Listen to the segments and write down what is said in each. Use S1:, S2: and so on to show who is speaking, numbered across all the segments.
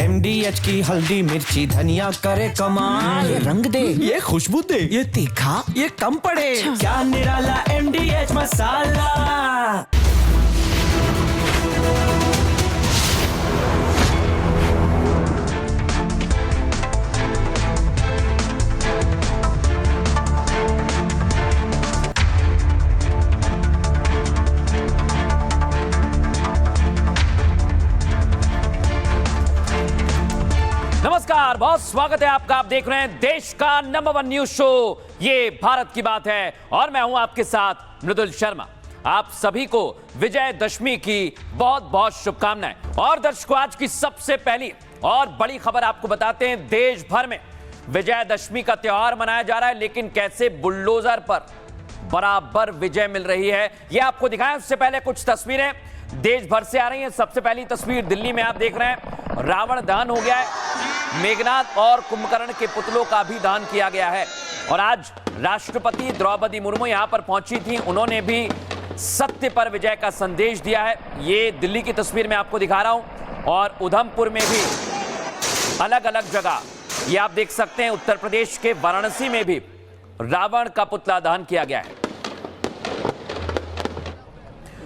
S1: MDH की हल्दी मिर्ची धनिया करे कमाल।
S2: ये रंग दे,
S1: ये खुशबू दे,
S2: ये तीखा,
S1: ये कम पड़े। क्या निराला MDH मसाला।
S3: नमस्कार, बहुत स्वागत है आपका। आप देख रहे हैं देश का नंबर 1 न्यूज शो, ये भारत की बात है और मैं हूं आपके साथ मृदुल शर्मा। आप सभी को विजयदशमी की बहुत बहुत शुभकामनाएं। और दर्शकों, आज की सबसे पहली और बड़ी खबर आपको बताते हैं। देश भर में विजयदशमी का त्योहार मनाया जा रहा है, लेकिन कैसे बुलडोजर पर बराबर विजय मिल रही है, ये आपको दिखाएं। उससे पहले कुछ तस्वीरें देश भर से आ रही हैं। सबसे पहली तस्वीर दिल्ली में आप देख रहे हैं, रावण दहन हो गया है। मेघनाथ और कुंभकर्ण के पुतलों का भी दहन किया गया है। और आज राष्ट्रपति द्रौपदी मुर्मू यहां पर पहुंची थी, उन्होंने भी सत्य पर विजय का संदेश दिया है। ये दिल्ली की तस्वीर मैं आपको दिखा रहा हूं। और उधमपुर में भी अलग अलग जगह, ये आप देख सकते हैं, उत्तर प्रदेश के वाराणसी में भी रावण का पुतला दहन किया गया है।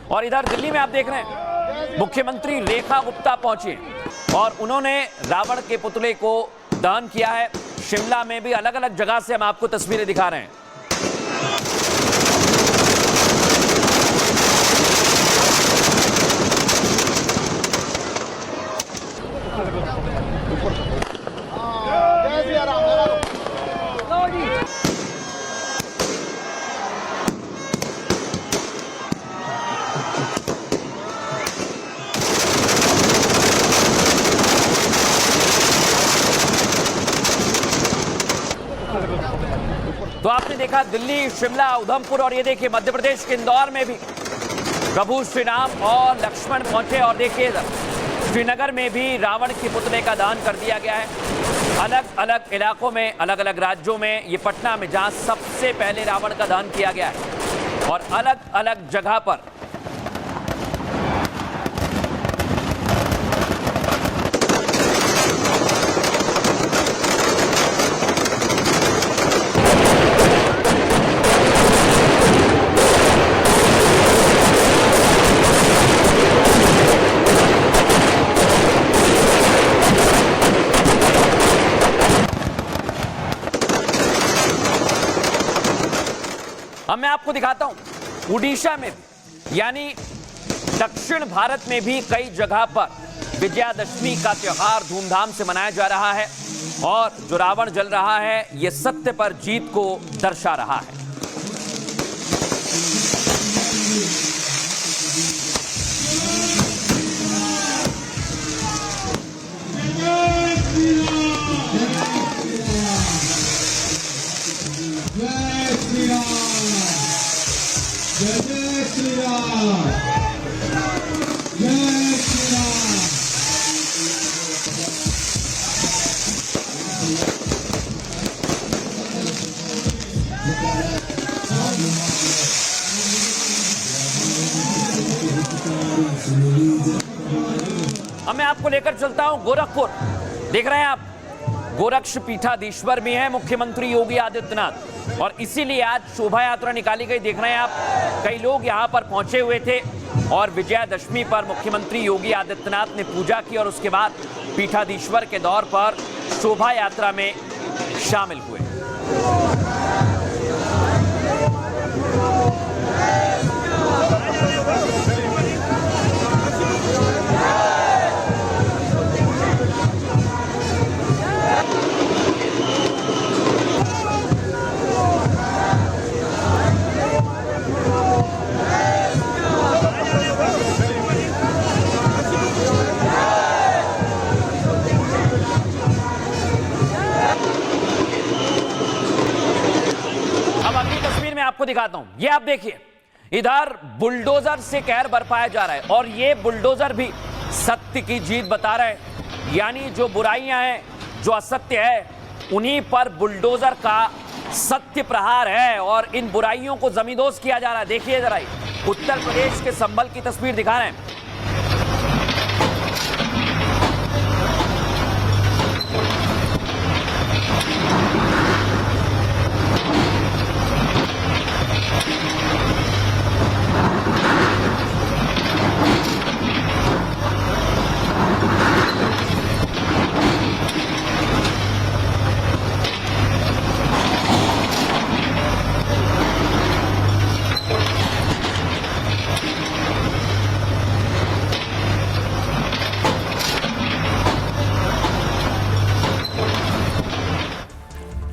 S3: और इधर दिल्ली में आप देख रहे हैं, मुख्यमंत्री रेखा गुप्ता पहुंची और उन्होंने रावण के पुतले को दहन किया है। शिमला में भी अलग अलग जगह से हम आपको तस्वीरें दिखा रहे हैं। तो आपने देखा दिल्ली, शिमला, उधमपुर और ये देखिए मध्य प्रदेश के इंदौर में भी प्रभु श्री राम और लक्ष्मण पहुंचे। और देखिए श्रीनगर में भी रावण के पुतले का दहन कर दिया गया है। अलग अलग इलाकों में, अलग अलग राज्यों में, ये पटना में जहां सबसे पहले रावण का दहन किया गया है, और अलग अलग जगह पर अब मैं आपको दिखाता हूं उड़ीसा में भी, यानी दक्षिण भारत में भी कई जगह पर विजयादशमी का त्योहार धूमधाम से मनाया जा रहा है। और जो रावण जल रहा है, यह सत्य पर जीत को दर्शा रहा है। अब मैं आपको लेकर चलता हूं गोरखपुर। देख रहे हैं आप, गोरक्ष पीठाधीश्वर भी हैं मुख्यमंत्री योगी आदित्यनाथ, और इसीलिए आज शोभा यात्रा निकाली गई। देख रहे हैं आप, कई लोग यहां पर पहुंचे हुए थे और विजयादशमी पर मुख्यमंत्री योगी आदित्यनाथ ने पूजा की और उसके बाद पीठाधीश्वर के दौर पर शोभा यात्रा में शामिल हुए। आपको दिखाता हूं, ये आप देखिए, इधर बुलडोजर से कहर बरपाया जा रहा है और ये बुलडोजर भी सत्य की जीत बता रहे हैं। यानी जो बुराइयां हैं, जो असत्य है, उन्हीं पर बुलडोजर का सत्य प्रहार है और इन बुराइयों को जमींदोज किया जा रहा है। देखिए जरा, उत्तर प्रदेश के संभल की तस्वीर दिखा रहे हैं।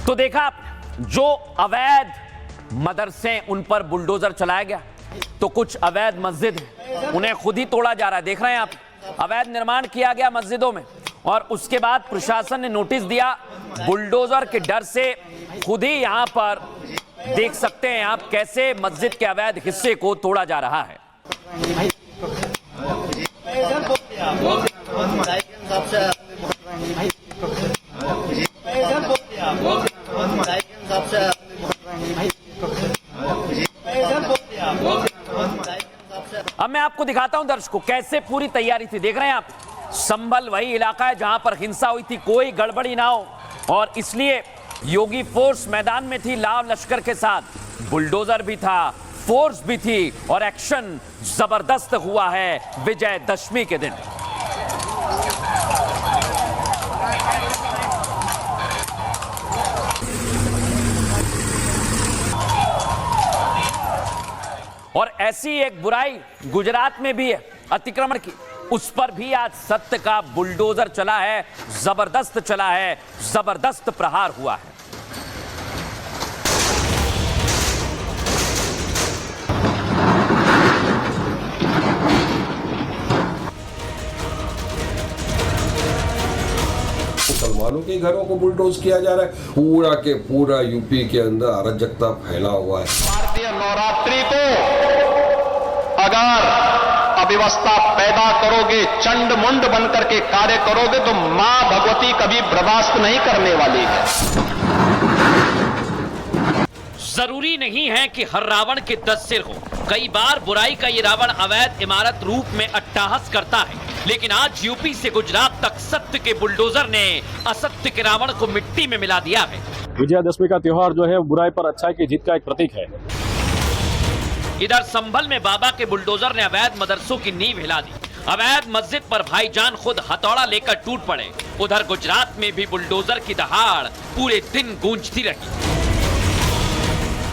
S3: तो देखा आप, जो अवैध मदरसे उन पर बुलडोजर चलाया गया, तो कुछ अवैध मस्जिद है उन्हें खुद ही तोड़ा जा रहा है। देख रहे हैं आप, अवैध निर्माण किया गया मस्जिदों में, और उसके बाद प्रशासन ने नोटिस दिया। बुलडोजर के डर से खुद ही यहां पर देख सकते हैं आप कैसे मस्जिद के अवैध हिस्से को तोड़ा जा रहा है। अब मैं आपको दिखाता हूं दर्शकों कैसे पूरी तैयारी थी। देख रहे हैं आप, संभल वही इलाका है जहां पर हिंसा हुई थी, कोई गड़बड़ी ना हो, और इसलिए योगी फोर्स मैदान में थी लाव लश्कर के साथ, बुलडोजर भी था, फोर्स भी थी, और एक्शन जबरदस्त हुआ है विजयदशमी के दिन। और ऐसी एक बुराई गुजरात में भी है अतिक्रमण की, उस पर भी आज सत्य का बुलडोजर चला है, जबरदस्त चला है, जबरदस्त प्रहार हुआ है।
S2: मुसलमानों के घरों को बुलडोज किया जा रहा है। पूरा के पूरा यूपी के अंदर अराजकता फैला हुआ है।
S4: भारतीय नवरात्रि को अगर अव्यवस्था पैदा करोगे, चंड मुंड बनकर के कार्य करोगे, तो मां भगवती कभी बर्दाश्त नहीं करने वाली है।
S3: जरूरी नहीं है कि हर रावण के 10 सिर हो। कई बार बुराई का ये रावण अवैध इमारत रूप में अट्टहास करता है, लेकिन आज यूपी से गुजरात तक सत्य के बुलडोजर ने असत्य के रावण को मिट्टी में मिला दिया है।
S5: विजयदशमी का त्योहार जो है बुराई पर अच्छाई की जीत का एक प्रतीक है।
S3: इधर संभल में बाबा के बुलडोजर ने अवैध मदरसों की नींव हिला दी। अवैध मस्जिद पर भाईजान खुद हथौड़ा लेकर टूट पड़े। उधर गुजरात में भी बुलडोजर की दहाड़ पूरे दिन गूंजती रही।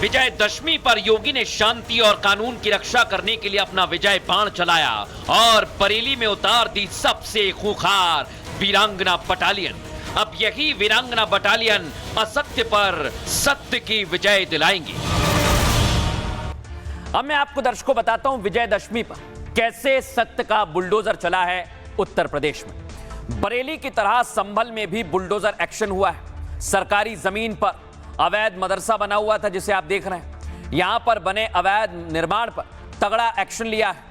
S3: विजयदशमी पर योगी ने शांति और कानून की रक्षा करने के लिए अपना विजय बाण चलाया और बरेली में उतार दी सबसे खूंखार वीरांगना बटालियन। अब यही वीरांगना बटालियन असत्य पर सत्य की विजय दिलाएंगी। अब मैं आपको दर्शकों बताता हूं विजयदशमी पर कैसे सत्य का बुलडोजर चला है उत्तर प्रदेश में। बरेली की तरह संभल में भी बुलडोजर एक्शन हुआ है। सरकारी जमीन पर अवैध मदरसा बना हुआ था जिसे आप देख रहे हैं। यहां पर बने अवैध निर्माण पर तगड़ा एक्शन लिया है।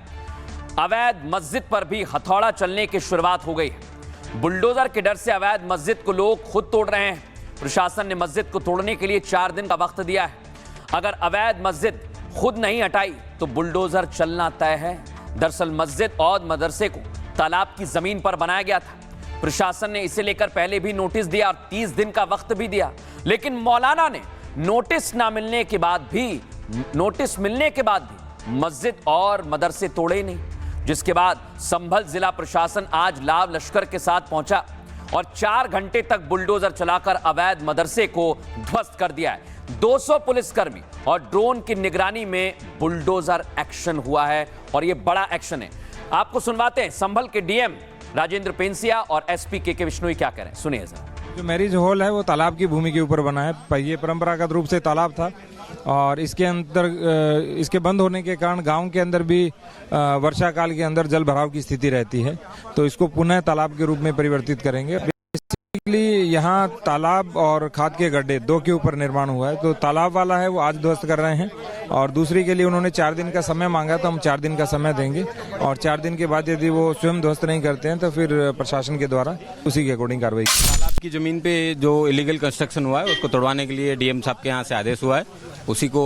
S3: अवैध मस्जिद पर भी हथौड़ा चलने की शुरुआत हो गई है। बुलडोजर के डर से अवैध मस्जिद को लोग खुद तोड़ रहे हैं। प्रशासन ने मस्जिद को तोड़ने के लिए 4 दिन का वक्त दिया है। अगर अवैध मस्जिद खुद नहीं हटाई तो बुलडोजर चलना तय है। दरअसल मस्जिद और मदरसे को तालाब की जमीन पर बनाया गया था। प्रशासन ने इसे लेकर पहले भी नोटिस दिया और 30 दिन का वक्त भी दिया, लेकिन मौलाना ने नोटिस मिलने के बाद भी मस्जिद और मदरसे तोड़े ही नहीं। जिसके बाद संभल जिला प्रशासन आज लाव लश्कर के साथ पहुंचा और 4 घंटे तक बुलडोजर चलाकर अवैध मदरसे को ध्वस्त कर दिया है। 200 पुलिसकर्मी और ड्रोन की निगरानी में बुलडोजर एक्शन हुआ है और यह बड़ा एक्शन है। आपको सुनवाते हैं संभल के डीएम राजेंद्र पेंसिया और एसपी के विश्नोई क्या कह रहे हैं, सुनिए जरा।
S6: जो मैरिज हॉल है वो तालाब की भूमि के ऊपर बना है। ये परंपरागत रूप से तालाब था और इसके अंदर इसके बंद होने के कारण गांव के अंदर भी वर्षा काल के अंदर जल भराव की स्थिति रहती है, तो इसको पुनः तालाब के रूप में परिवर्तित करेंगे। बेसिकली यहाँ तालाब और खाद के गड्ढे 2 के ऊपर निर्माण हुआ है, तो तालाब वाला है वो आज ध्वस्त कर रहे हैं और दूसरी के लिए उन्होंने 4 दिन का समय मांगा, तो हम 4 दिन का समय देंगे और 4 दिन के बाद यदि वो स्वयं ध्वस्त नहीं करते हैं तो फिर प्रशासन के द्वारा उसी के अकॉर्डिंग कार्रवाई।
S7: तालाब की जमीन पे जो इलीगल कंस्ट्रक्शन हुआ है उसको तोड़वाने के लिए डीएम साहब के यहाँ से आदेश हुआ है, उसी को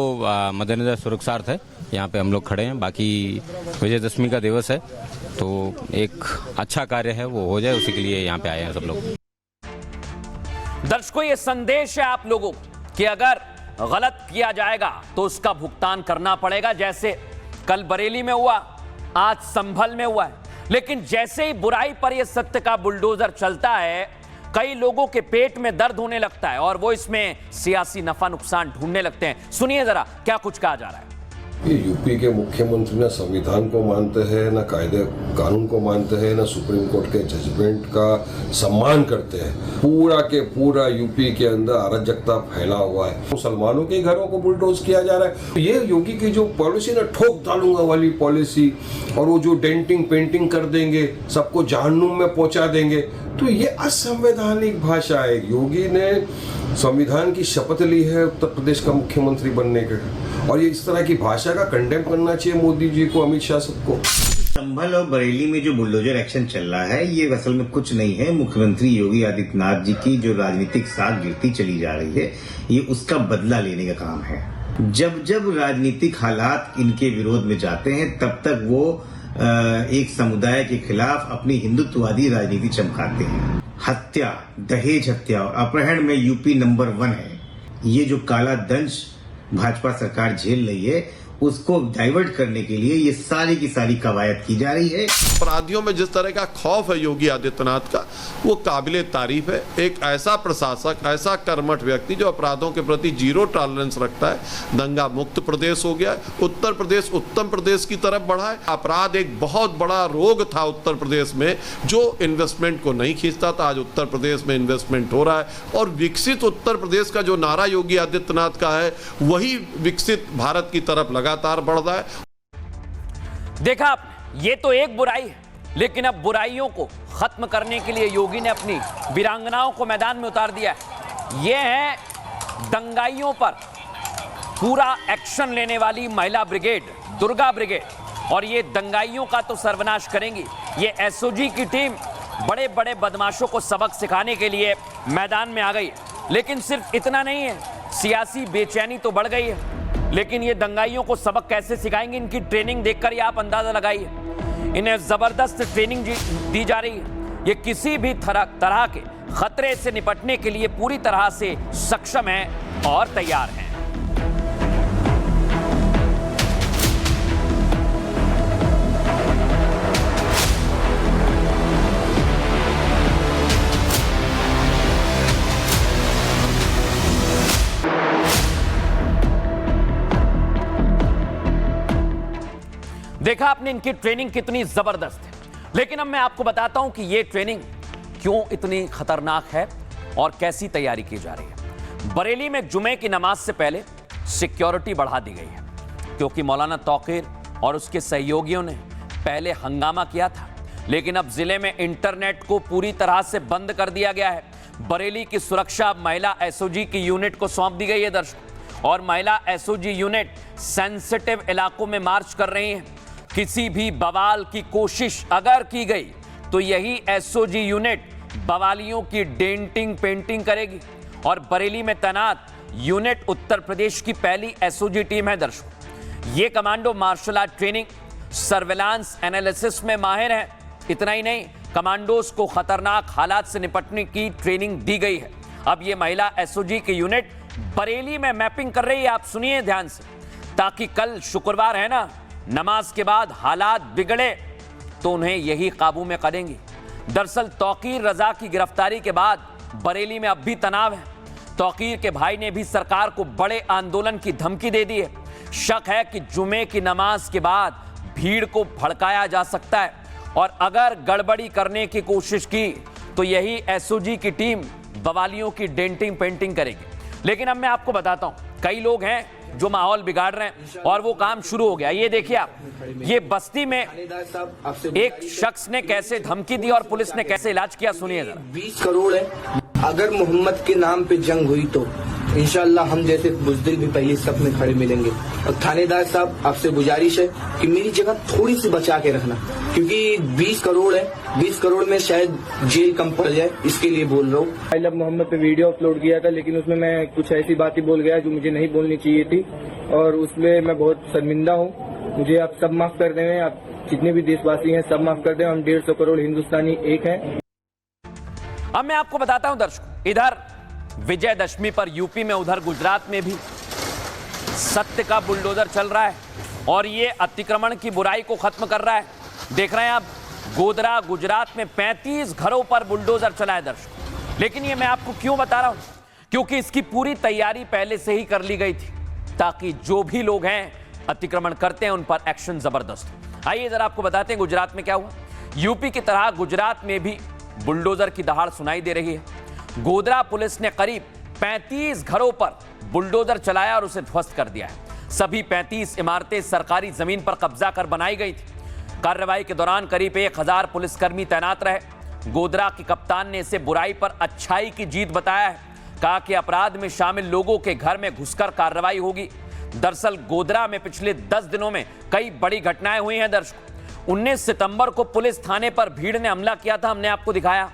S7: मद्देनजर सुरक्षार्थ है यहाँ पे हम लोग खड़े हैं। बाकी विजयदशमी का दिवस है तो एक अच्छा कार्य है वो हो जाए, उसी के लिए यहाँ पे आए हैं सब लोग।
S3: दर्शकों, ये संदेश है आप लोगों कि अगर गलत किया जाएगा तो उसका भुगतान करना पड़ेगा। जैसे कल बरेली में हुआ, आज संभल में हुआ है, लेकिन जैसे ही बुराई पर यह सत्य का बुलडोजर चलता है, कई लोगों के पेट में दर्द होने लगता है और वो इसमें सियासी नफा नुकसान ढूंढने लगते हैं। सुनिए जरा क्या कुछ कहा जा रहा है।
S2: ये यूपी के मुख्यमंत्री ना संविधान को मानते हैं, ना कायदे कानून को मानते हैं, ना सुप्रीम कोर्ट के जजमेंट का सम्मान करते हैं। पूरा के पूरा यूपी के अंदर अराजकता फैला हुआ है। मुसलमानों के घरों को बुलडोज किया जा रहा है। ये योगी की जो पॉलिसी ना ठोक डालूंगा वाली पॉलिसी, और वो जो डेंटिंग पेंटिंग कर देंगे, सबको जहन्नुम में पहुंचा देंगे, तो ये असंवैधानिक भाषा है। योगी ने संविधान की शपथ ली है उत्तर प्रदेश का मुख्यमंत्री बनने के, और ये इस तरह की भाषा का कंडेम करना चाहिए मोदी जी को, अमित शाह सबको।
S8: संभल और बरेली में जो बुलडोजर एक्शन चल रहा है, ये असल में कुछ नहीं है, मुख्यमंत्री योगी आदित्यनाथ जी की जो राजनीतिक साख गिरती चली जा रही है, ये उसका बदला लेने का काम है। जब जब राजनीतिक हालात इनके विरोध में जाते हैं, तब तक वो एक समुदाय के खिलाफ अपनी हिंदुत्ववादी राजनीति चमकाते हैं। हत्या, दहेज हत्या और अपहरण में यूपी नंबर 1 है। ये जो काला दंश भाजपा सरकार झेल रही है, उसको डाइवर्ट करने के लिए ये सारी की सारी कवायद की जा रही है।
S9: अपराधियों में जिस तरह का खौफ है योगी आदित्यनाथ का, वो काबिले तारीफ है। एक ऐसा प्रशासक, ऐसा कर्मठ व्यक्ति जो अपराधों के प्रति जीरो टॉलरेंस रखता है। दंगा मुक्त प्रदेश हो गया, उत्तर प्रदेश उत्तम प्रदेश की तरफ बढ़ा है। अपराध एक बहुत बड़ा रोग था उत्तर प्रदेश में, जो इन्वेस्टमेंट को नहीं खींचता था। आज उत्तर प्रदेश में इन्वेस्टमेंट हो रहा है, और विकसित उत्तर प्रदेश का जो नारा योगी आदित्यनाथ का है, वही विकसित भारत की तरफ लगातार बढ़ रहा है।
S3: देखा आप, ये तो एक बुराई है, लेकिन अब बुराइयों को खत्म करने के लिए योगी ने अपनी वीरांगनाओं को मैदान में उतार दिया है। ये है दंगाइयों पर पूरा एक्शन लेने वाली महिला ब्रिगेड, दुर्गा ब्रिगेड, और ये दंगाइयों का तो सर्वनाश करेंगी। ये एसओजी की टीम बड़े बड़े बदमाशों को सबक सिखाने के लिए मैदान में आ गई। लेकिन सिर्फ इतना नहीं है, सियासी बेचैनी तो बढ़ गई है, लेकिन ये दंगाइयों को सबक कैसे सिखाएंगे, इनकी ट्रेनिंग देखकर ही आप अंदाजा लगाइए। इन्हें जबरदस्त ट्रेनिंग दी जा रही है। ये किसी भी तरह के खतरे से निपटने के लिए पूरी तरह से सक्षम है और तैयार हैं। देखा आपने इनकी ट्रेनिंग कितनी जबरदस्त है। लेकिन अब मैं आपको बताता हूं कि यह ट्रेनिंग क्यों इतनी खतरनाक है और कैसी तैयारी की जा रही है। बरेली में जुमे की नमाज से पहले सिक्योरिटी बढ़ा दी गई है, क्योंकि मौलाना तौकीर और उसके सहयोगियों ने पहले हंगामा किया था। लेकिन अब जिले में इंटरनेट को पूरी तरह से बंद कर दिया गया है। बरेली की सुरक्षा महिला एसओजी की यूनिट को सौंप दी गई है दर्शक, और महिला एसओजी यूनिट सेंसिटिव इलाकों में मार्च कर रही है। किसी भी बवाल की कोशिश अगर की गई तो यही एसओजी यूनिट बवालियों की डेंटिंग पेंटिंग करेगी। और बरेली में तैनात यूनिट उत्तर प्रदेश की पहली एसओजी टीम है दर्शकों। ये commando martial art training, surveillance analysis में माहिर है। इतना ही नहीं, कमांडोज को खतरनाक हालात से निपटने की ट्रेनिंग दी गई है। अब ये महिला एसओजी की यूनिट बरेली में मैपिंग कर रही है। आप सुनिए ध्यान से, ताकि कल शुक्रवार है ना, नमाज के बाद हालात बिगड़े तो उन्हें यही काबू में करेंगी। दरअसल तौकीर रजा की गिरफ्तारी के बाद बरेली में अब भी तनाव है। तौकीर के भाई ने भी सरकार को बड़े आंदोलन की धमकी दे दी है। शक है कि जुमे की नमाज के बाद भीड़ को भड़काया जा सकता है, और अगर गड़बड़ी करने की कोशिश की तो यही एसओजी की टीम बवालियों की डेंटिंग पेंटिंग करेगी। लेकिन अब मैं आपको बताता हूं, कई लोग हैं जो माहौल बिगाड़ रहे हैं, और वो काम शुरू हो गया। ये देखिए आप, ये बस्ती में एक शख्स ने कैसे धमकी दी और पुलिस ने कैसे इलाज किया, सुनिए जरा।
S10: 20 करोड़ है, अगर मोहम्मद के नाम पे जंग हुई तो इंशाल्लाह हम जैसे बुजदिल भी पहले सब में खड़े मिलेंगे। और थानेदार साहब, आपसे गुजारिश है कि मेरी जगह थोड़ी सी बचा के रखना, क्योंकि 20 करोड़ है, 20 करोड़ में शायद जेल कम पड़ जाए, इसके लिए बोल रहा हूँ।
S11: आई लव मोहम्मद पे वीडियो अपलोड किया था, लेकिन उसमें मैं कुछ ऐसी बातें बोल गया जो मुझे नहीं बोलनी चाहिए थी, और उसमें मैं बहुत शर्मिंदा हूँ। मुझे आप सब माफ कर दें, आप जितने भी देशवासी हैं सब माफ कर दें। हम 150 करोड़ हिंदुस्तानी एक हैं।
S3: अब मैं आपको बताता हूं दर्शकों, इधर विजयदशमी पर यूपी में, उधर गुजरात में भी सत्य का बुलडोजर चल रहा है, और ये अतिक्रमण की बुराई को खत्म कर रहा है। देख रहे हैं आप, गोधरा गुजरात में 35 घरों पर बुलडोजर चला है दर्शकों। लेकिन ये मैं आपको क्यों बता रहा हूं, क्योंकि इसकी पूरी तैयारी पहले से ही कर ली गई थी, ताकि जो भी लोग हैं अतिक्रमण करते हैं उन पर एक्शन जबरदस्त। आइए जरा आपको बताते हैं गुजरात में क्या हुआ। यूपी की तरह गुजरात में भी बुलडोजर की दहाड़ सुनाई दे रही है। गोधरा पुलिस ने करीब 35 घरों पर बुलडोजर चलाया और उसे ध्वस्त कर दिया है। सभी 35 इमारतें सरकारी जमीन पर कब्जा कर बनाई गई थी। कार्रवाई के दौरान करीब 1000 पुलिसकर्मी तैनात रहे। गोधरा के कप्तान ने इसे बुराई पर अच्छाई की जीत बताया है। कहा कि अपराध में शामिल लोगों के घर में घुसकर कार्रवाई होगी। दरअसल गोधरा में पिछले 10 दिनों में कई बड़ी घटनाएं हुई हैं। दर्शकों, 19 सितंबर को पुलिस थाने पर भीड़ ने हमला किया था, हमने आपको दिखाया।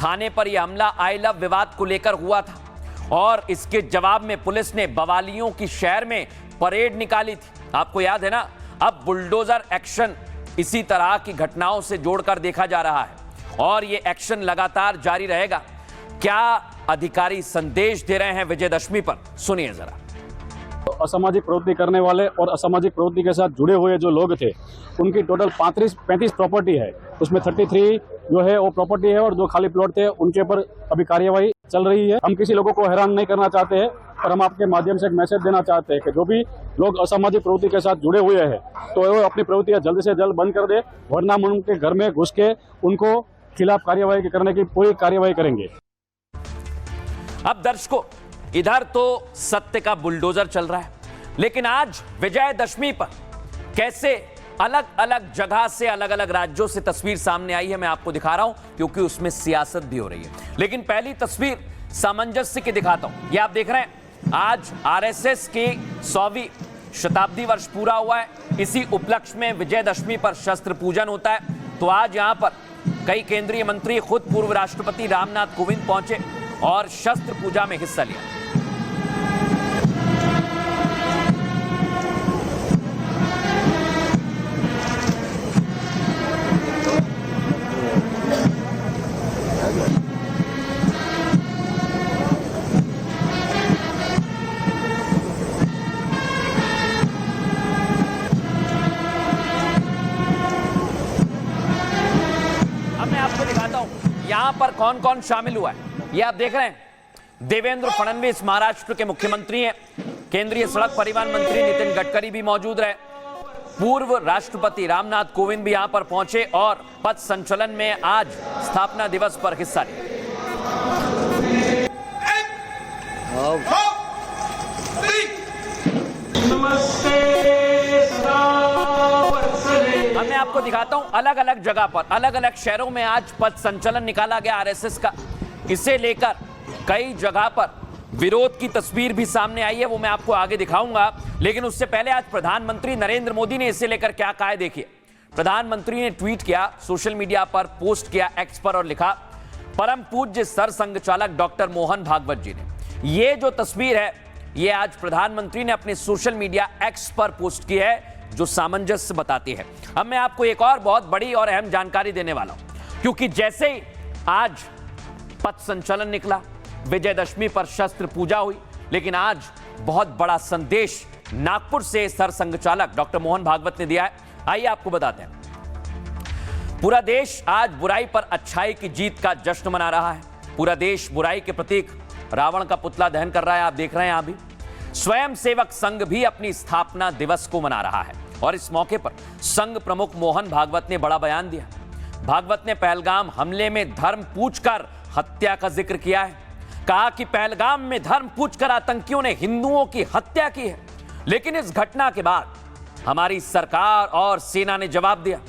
S3: थाने पर यह हमला आई लव विवाद को लेकर हुआ था और इसके जवाब में पुलिस ने बवालियों की शहर में परेड निकाली थी, आपको याद है ना। अब बुलडोजर एक्शन इसी तरह की घटनाओं से जोड़कर देखा जा रहा है और यह एक्शन लगातार जारी रहेगा। क्या अधिकारी संदेश दे रहे हैं विजयदशमी पर, सुनिए जरा।
S5: असामाजिक प्रवृत्ति करने वाले और असामाजिक प्रवृत्ति के साथ जुड़े हुए जो लोग थे उनकी टोटल 35 प्रॉपर्टी है। उसमें 33 जो है वो प्रॉपर्टी है और जो खाली प्लॉट थे उनके ऊपर अभी कार्यवाही चल रही है। हम किसी लोगों को हैरान नहीं करना चाहते हैं और हम आपके माध्यम से एक मैसेज देना चाहते हैं कि जो भी लोग असामाजिक प्रवृत्ति के साथ जुड़े हुए हैं तो वो अपनी प्रवृत्तियां जल्द से जल्द बंद कर दे, वरना हम उनके घर में घुस के उनको खिलाफ कार्यवाही करने की पूरी कार्यवाही करेंगे।
S3: अब दर्शकों, इधर तो सत्य का बुलडोजर चल रहा है, लेकिन आज विजयदशमी पर कैसे अलग अलग जगह से अलग अलग राज्यों से तस्वीर सामने आई है, मैं आपको दिखा रहा हूं क्योंकि उसमें सियासत भी हो रही है। लेकिन पहली तस्वीर सामंजस्य की दिखाता हूं। ये आप देख रहे हैं, आज आरएसएस की 100वीं शताब्दी वर्ष पूरा हुआ है। इसी उपलक्ष्य में विजयदशमी पर शस्त्र पूजन होता है। तो आज यहां पर कई केंद्रीय मंत्री, खुद पूर्व राष्ट्रपति रामनाथ कोविंद पहुंचे और शस्त्र पूजा में हिस्सा लिया। यहां पर कौन कौन शामिल हुआ है ये आप देख रहे हैं। देवेंद्र फडणवीस महाराष्ट्र के मुख्यमंत्री हैं। केंद्रीय सड़क परिवहन मंत्री नितिन गडकरी भी मौजूद रहे। पूर्व राष्ट्रपति रामनाथ कोविंद भी यहां पर पहुंचे और पथ संचलन में आज स्थापना दिवस पर हिस्सा लिया। मैं आपको दिखाता हूं अलग अलग जगह पर, अलग अलग शहरों में आज पथ संचलन निकाला गया आरएसएस का। इसे लेकर कई जगह पर विरोध की तस्वीर भी सामने आई है, वो मैं आपको आगे दिखाऊंगा। लेकिन उससे पहले आज प्रधानमंत्री नरेंद्र मोदी ने इसे लेकर क्या कहा है, देखिए। प्रधानमंत्री ने ट्वीट किया, सोशल मीडिया पर पोस्ट किया, एक्स पर, और लिखा, परम पूज्य सर संघ चालक डॉक्टर मोहन भागवत जी ने। ये जो तस्वीर है ये आज प्रधानमंत्री ने अपने सोशल मीडिया एक्स पर पोस्ट की है, जो सामंजस्य बताती है। अब मैं आपको एक और बहुत बड़ी और अहम जानकारी देने वाला हूं, क्योंकि जैसे ही आज पथ संचलन निकला, विजयदशमी पर शस्त्र पूजा हुई, लेकिन आज बहुत बड़ा संदेश नागपुर से सरसंघ चालक डॉक्टर मोहन भागवत ने दिया है। आइए आपको बताते हैं। पूरा देश आज बुराई पर अच्छाई की जीत का जश्न मना रहा है। पूरा देश बुराई के प्रतीक रावण का पुतला दहन कर रहा है, आप देख रहे हैं। यहां भी स्वयं सेवक संघ भी अपनी स्थापना दिवस को मना रहा है और इस मौके पर संघ प्रमुख मोहन भागवत ने बड़ा बयान दिया। भागवत ने पहलगाम हमले में धर्म पूछकर हत्या का जिक्र किया है। कहा कि पहलगाम में धर्म पूछकर आतंकियों ने हिंदुओं की हत्या की है, लेकिन इस घटना के बाद हमारी सरकार और सेना ने जवाब दिया।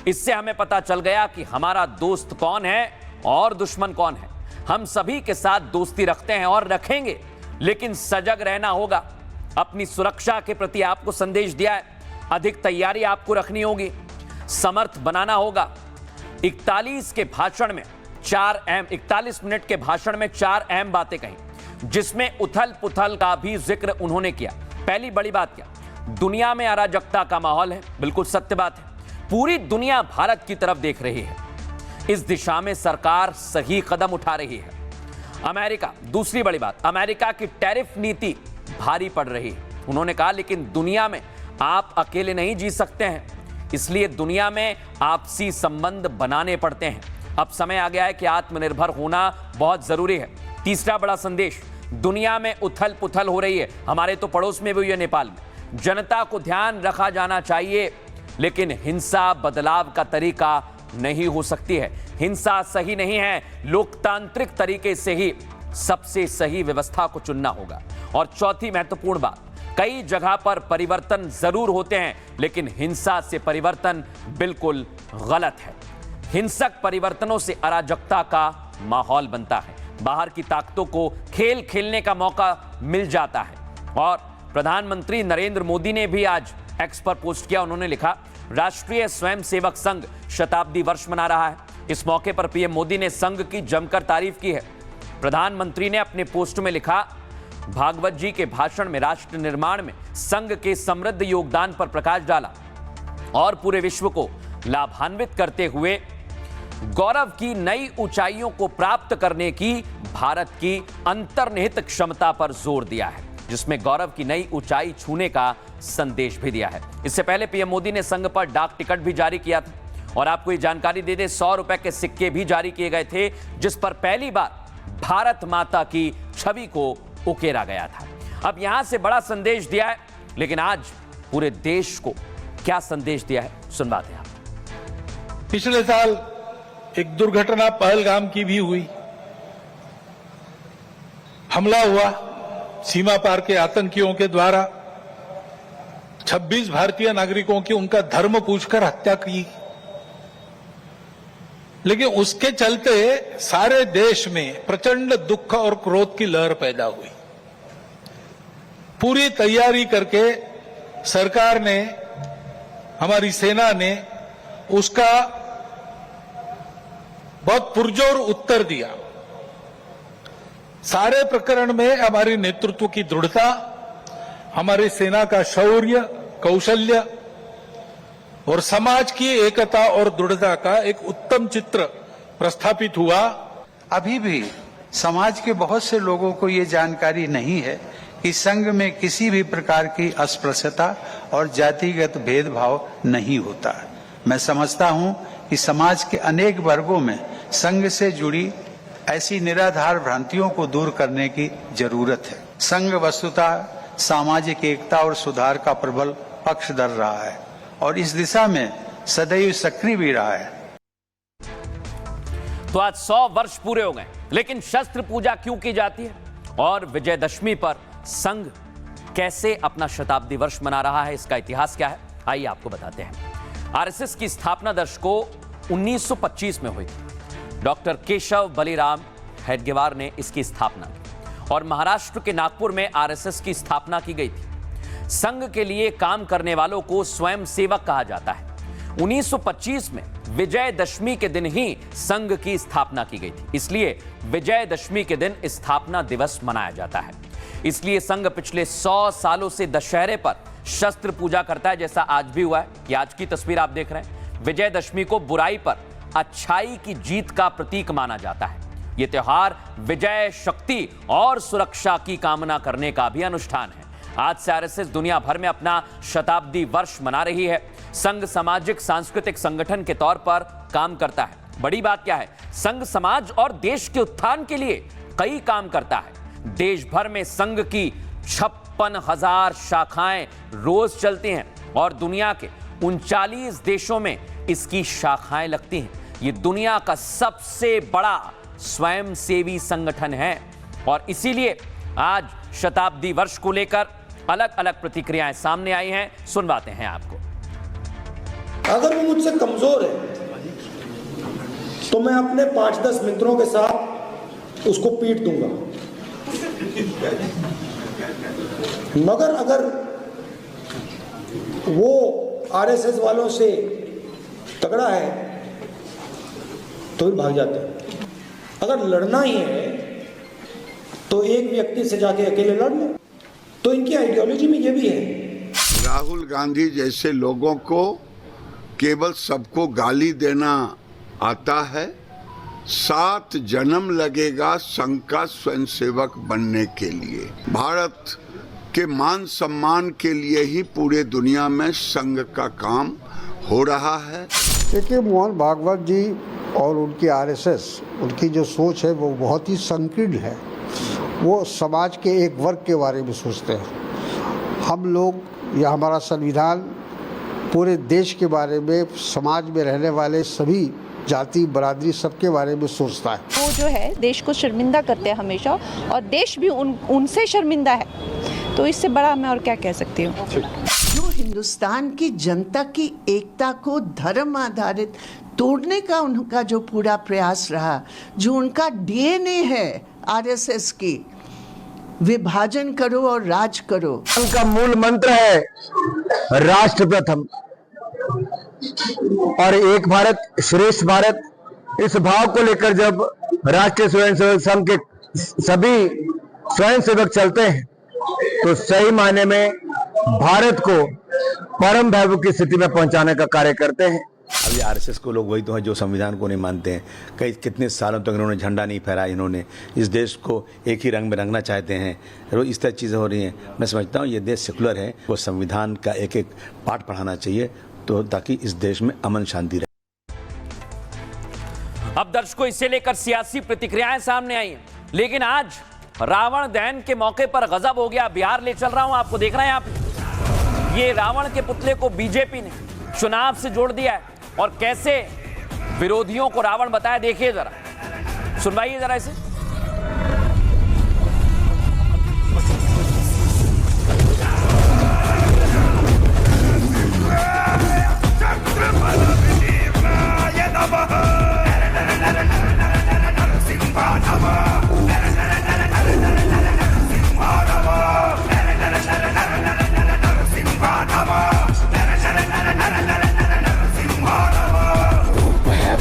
S3: इससे हमें पता चल गया कि हमारा दोस्त कौन है और दुश्मन कौन है। हम सभी के साथ दोस्ती रखते हैं और रखेंगे, लेकिन सजग रहना होगा। अपनी सुरक्षा के प्रति आपको संदेश दिया है, अधिक तैयारी आपको रखनी होगी, समर्थ बनाना होगा। 41 मिनट के भाषण में 4 अहम बातें कही, जिसमें उथल पुथल का भी जिक्र उन्होंने किया। पहली बड़ी बात क्या, दुनिया में अराजकता का माहौल है, बिल्कुल सत्य बात है। पूरी दुनिया भारत की तरफ देख रही है, इस दिशा में सरकार सही कदम उठा रही है। अमेरिका, दूसरी बड़ी बात, अमेरिका की टैरिफ नीति भारी पड़ रही है। उन्होंने कहा, लेकिन दुनिया में आप अकेले नहीं जी सकते हैं, इसलिए दुनिया में आपसी संबंध बनाने पड़ते हैं। अब समय आ गया है कि आत्मनिर्भर होना बहुत जरूरी है। तीसरा बड़ा संदेश, दुनिया में उथल पुथल हो रही है, हमारे तो पड़ोस में भी हुई है, नेपाल में। जनता को ध्यान रखा जाना चाहिए, लेकिन हिंसा बदलाव का तरीका नहीं हो सकती है। हिंसा सही नहीं है, लोकतांत्रिक तरीके से ही सबसे सही व्यवस्था को चुनना होगा। और चौथी महत्वपूर्ण बात, कई जगह पर परिवर्तन जरूर होते हैं, लेकिन हिंसा से परिवर्तन बिल्कुल गलत है। हिंसक परिवर्तनों से अराजकता का माहौल बनता है, बाहर की ताकतों को खेल खेलने का मौका मिल जाता है। और प्रधानमंत्री नरेंद्र मोदी ने भी आज एक्स पर पोस्ट किया। उन्होंने लिखा, राष्ट्रीय स्वयंसेवक संघ शताब्दी वर्ष मना रहा है। इस मौके पर पीएम मोदी ने संघ की जमकर तारीफ की है। प्रधानमंत्री ने अपने पोस्ट में लिखा, भागवत जी के भाषण में राष्ट्र निर्माण में संघ के समृद्ध योगदान पर प्रकाश डाला और पूरे विश्व को लाभान्वित करते हुए गौरव की नई ऊंचाइयों को प्राप्त करने की भारत की अंतर्निहित क्षमता पर जोर दिया है, जिसमें गौरव की नई ऊंचाई छूने का संदेश भी दिया है। इससे पहले पीएम मोदी ने संघ पर डाक टिकट भी जारी किया था। और आपको ये जानकारी दे दें, 100 रुपए के सिक्के भी जारी किए गए थे, जिस पर पहली बार भारत माता की छवि को उकेरा गया था। अब यहां से बड़ा संदेश दिया है, लेकिन आज पूरे देश को क्या संदेश दिया है, सुनवाते हैं आप।
S12: पिछले साल एक दुर्घटना पहलगाम की भी हुई, हमला हुआ सीमा पार के आतंकियों के द्वारा। 26 भारतीय नागरिकों की उनका धर्म पूछकर हत्या की, लेकिन उसके चलते सारे देश में प्रचंड दुख और क्रोध की लहर पैदा हुई। पूरी तैयारी करके सरकार ने, हमारी सेना ने उसका बहुत पुरजोर उत्तर दिया। सारे प्रकरण में हमारी नेतृत्व की दृढ़ता, हमारी सेना का शौर्य, कौशल्य और समाज की एकता और दृढ़ता का एक उत्तम चित्र प्रस्थापित हुआ।
S13: अभी भी समाज के बहुत से लोगों को ये जानकारी नहीं है कि संघ में किसी भी प्रकार की अस्पृश्यता और जातिगत भेदभाव नहीं होता। मैं समझता हूं कि समाज के अनेक वर्गों में संघ से जुड़ी ऐसी निराधार भ्रांतियों को दूर करने की जरूरत है। संघ वस्तुतः सामाजिक एकता और सुधार का प्रबल पक्षधर रहा है और इस दिशा में सदैव सक्रिय भी रहा है।
S3: तो आज 100 वर्ष पूरे हो गए, लेकिन शस्त्र पूजा क्यों की जाती है और विजयदशमी पर संघ कैसे अपना शताब्दी वर्ष मना रहा है, इसका इतिहास क्या है, आइए आपको बताते हैं। आरएसएस की स्थापना दर्श को 1925 में हुई थी। डॉक्टर केशव बलिराम हेडगेवार ने इसकी स्थापना की और महाराष्ट्र के नागपुर में आरएसएस की स्थापना की गई थी। संघ के लिए काम करने वालों को स्वयंसेवक कहा जाता है। 1925 में विजयदशमी के दिन ही संघ की स्थापना की गई थी, इसलिए विजयदशमी के दिन स्थापना दिवस मनाया जाता है। इसलिए संघ पिछले 100 सालों से दशहरे पर शस्त्र पूजा करता है, जैसा आज भी हुआ है। ये आज की तस्वीर आप देख रहे हैं। विजयदशमी को बुराई पर अच्छाई की जीत का प्रतीक माना जाता है। यह त्योहार विजय, शक्ति और सुरक्षा की कामना करने का भी अनुष्ठान है। आज से आरएसएस दुनिया भर में अपना शताब्दी वर्ष मना रही है। संघ सामाजिक सांस्कृतिक संगठन के तौर पर काम करता है। बड़ी बात क्या है, संघ समाज और देश के उत्थान के लिए कई काम करता है। देश भर में संघ की 56,000 शाखाएं रोज चलती हैं और दुनिया के 39 देशों में इसकी शाखाएं लगती हैं। ये दुनिया का सबसे बड़ा स्वयंसेवी संगठन है और इसीलिए आज शताब्दी वर्ष को लेकर अलग अलग प्रतिक्रियाएं सामने आई हैं। सुनवाते हैं आपको।
S14: अगर वो मुझसे कमजोर है तो मैं अपने 5-10 मित्रों के साथ उसको पीट दूंगा, मगर अगर वो आरएसएस वालों से तगड़ा है तो फिर भाग जाते हैं। अगर लड़ना ही है तो एक व्यक्ति से जाके अकेले लड़ लो। तो इनकी आइडियोलॉजी में ये भी है।
S15: राहुल गांधी जैसे लोगों को केवल सबको गाली देना आता है। 7 जन्म लगेगा संघ का स्वयंसेवक बनने के लिए। भारत के मान सम्मान के लिए ही पूरे दुनिया में संघ का काम हो रहा है।
S16: देखिए, मोहन भागवत जी और उनकी आरएसएस, उनकी जो सोच है वो बहुत ही संकीर्ण है। वो समाज के एक वर्ग के बारे में सोचते हैं। हम लोग यह हमारा संविधान पूरे देश के बारे में, समाज में रहने वाले सभी जाति बरादरी सबके बारे में सोचता है।
S17: वो जो है देश को शर्मिंदा करते हैं हमेशा, और देश भी उनसे शर्मिंदा है, तो इससे बड़ा मैं और क्या कह सकती हूँ।
S18: जो हिंदुस्तान की जनता की एकता को धर्म आधारित तोड़ने का उनका जो पूरा प्रयास रहा, जो उनका डीएनए है आरएसएस की, विभाजन करो और राज करो।
S19: उनका मूल मंत्र है राष्ट्र प्रथम और एक भारत श्रेष्ठ भारत। इस भाव को लेकर जब राष्ट्रीय स्वयंसेवक संघ के सभी स्वयंसेवक चलते हैं तो सही मायने में भारत को परम वैभव की स्थिति में पहुंचाने का कार्य करते हैं।
S20: अभी आरएसएस को लोग वही तो हैं जो संविधान को नहीं मानते हैं। कई कितने सालों तक इन्होंने झंडा नहीं फहराया, इन्होंने इस देश को एक ही रंग में रंगना चाहते हैं। रोज इस तरह चीज़ें हो रही हैं। मैं समझता हूँ ये देश सेकुलर है, वो संविधान का एक एक पाठ पढ़ाना चाहिए तो ताकि इस देश में अमन शांति रहे।
S3: अब दर्शकों, इसे लेकर सियासी प्रतिक्रियाएं सामने आई हैं, लेकिन आज रावण दहन के मौके पर गजब हो गया। बिहार ले चल रहा हूं, आपको देख रहे हैं आप, ये रावण के पुतले को बीजेपी ने चुनाव से जोड़ दिया है और कैसे विरोधियों को रावण बताया, देखिए जरा, सुनवाइए जरा इसे।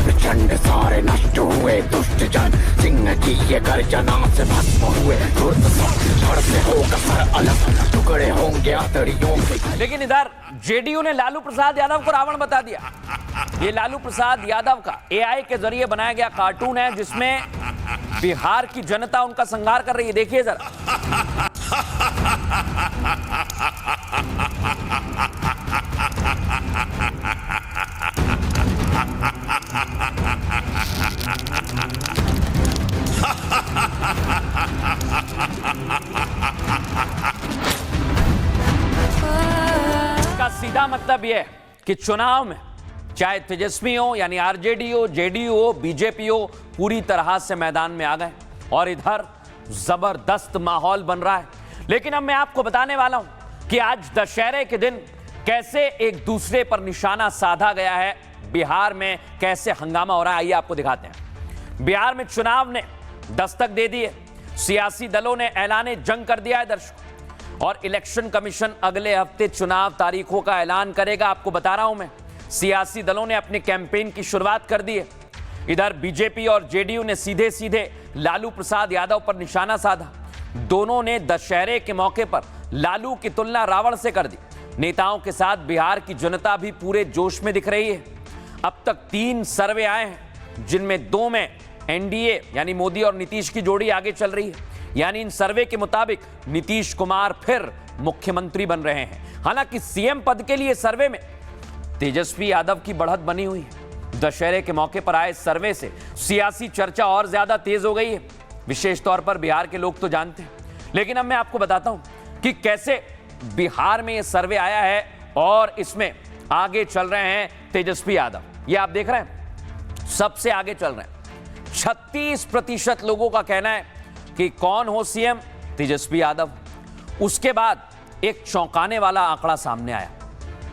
S21: प्रचंड सारे नष्ट हुए दुष्ट जन, सिंह की ये गर्जना से भस्म हुए, होगा सर अलग, टुकड़े होंगे आतड़ियों के।
S3: लेकिन इधर जेडीयू ने लालू प्रसाद यादव को रावण बता दिया। ये लालू प्रसाद यादव का एआई के जरिए बनाया गया कार्टून है जिसमें बिहार की जनता उनका संहार कर रही है, देखिए जरा। इसका सीधा मतलब यह है कि चुनाव में चाहे तेजस्वी हो यानी आरजेडी हो, जेडीयू हो, बीजेपी हो, पूरी तरह से मैदान में आ गए और इधर जबरदस्त माहौल बन रहा है। लेकिन अब मैं आपको बताने वाला हूं कि आज दशहरे के दिन कैसे एक दूसरे पर निशाना साधा गया है, बिहार में कैसे हंगामा हो रहा है, आइए आपको दिखाते हैं। बिहार में चुनाव ने दस्तक दे दी है, सियासी दलों ने ऐलान जंग कर दिया है दर्शकों, और इलेक्शन कमीशन अगले हफ्ते चुनाव तारीखों का ऐलान करेगा। आपको बता रहा हूं मैं, सियासी दलों ने अपने कैंपेन की शुरुआत कर दी है। इधर बीजेपी और जेडीयू ने सीधे सीधे लालू प्रसाद यादव पर निशाना साधा। दोनों ने दशहरे के मौके पर लालू की तुलना रावण से कर दी। नेताओं के साथ बिहार की जनता भी पूरे जोश में दिख रही है। अब तक 3 सर्वे आए हैं जिनमें 2 में एनडीए यानी मोदी और नीतीश की जोड़ी आगे चल रही है। यानी इन सर्वे के मुताबिक नीतीश कुमार फिर मुख्यमंत्री बन रहे हैं। हालांकि सीएम पद के लिए सर्वे में तेजस्वी यादव की बढ़त बनी हुई है। दशहरे के मौके पर आए सर्वे से सियासी चर्चा और ज्यादा तेज हो गई है। विशेष तौर पर बिहार के लोग तो जानते हैं, लेकिन अब मैं आपको बताता हूं कि कैसे बिहार में यह सर्वे आया है और इसमें आगे चल रहे हैं तेजस्वी यादव। ये आप देख रहे हैं, सबसे आगे चल रहे हैं। 36% लोगों का कहना है कि कौन हो सीएम, तेजस्वी यादव। उसके बाद एक चौंकाने वाला आंकड़ा सामने आया।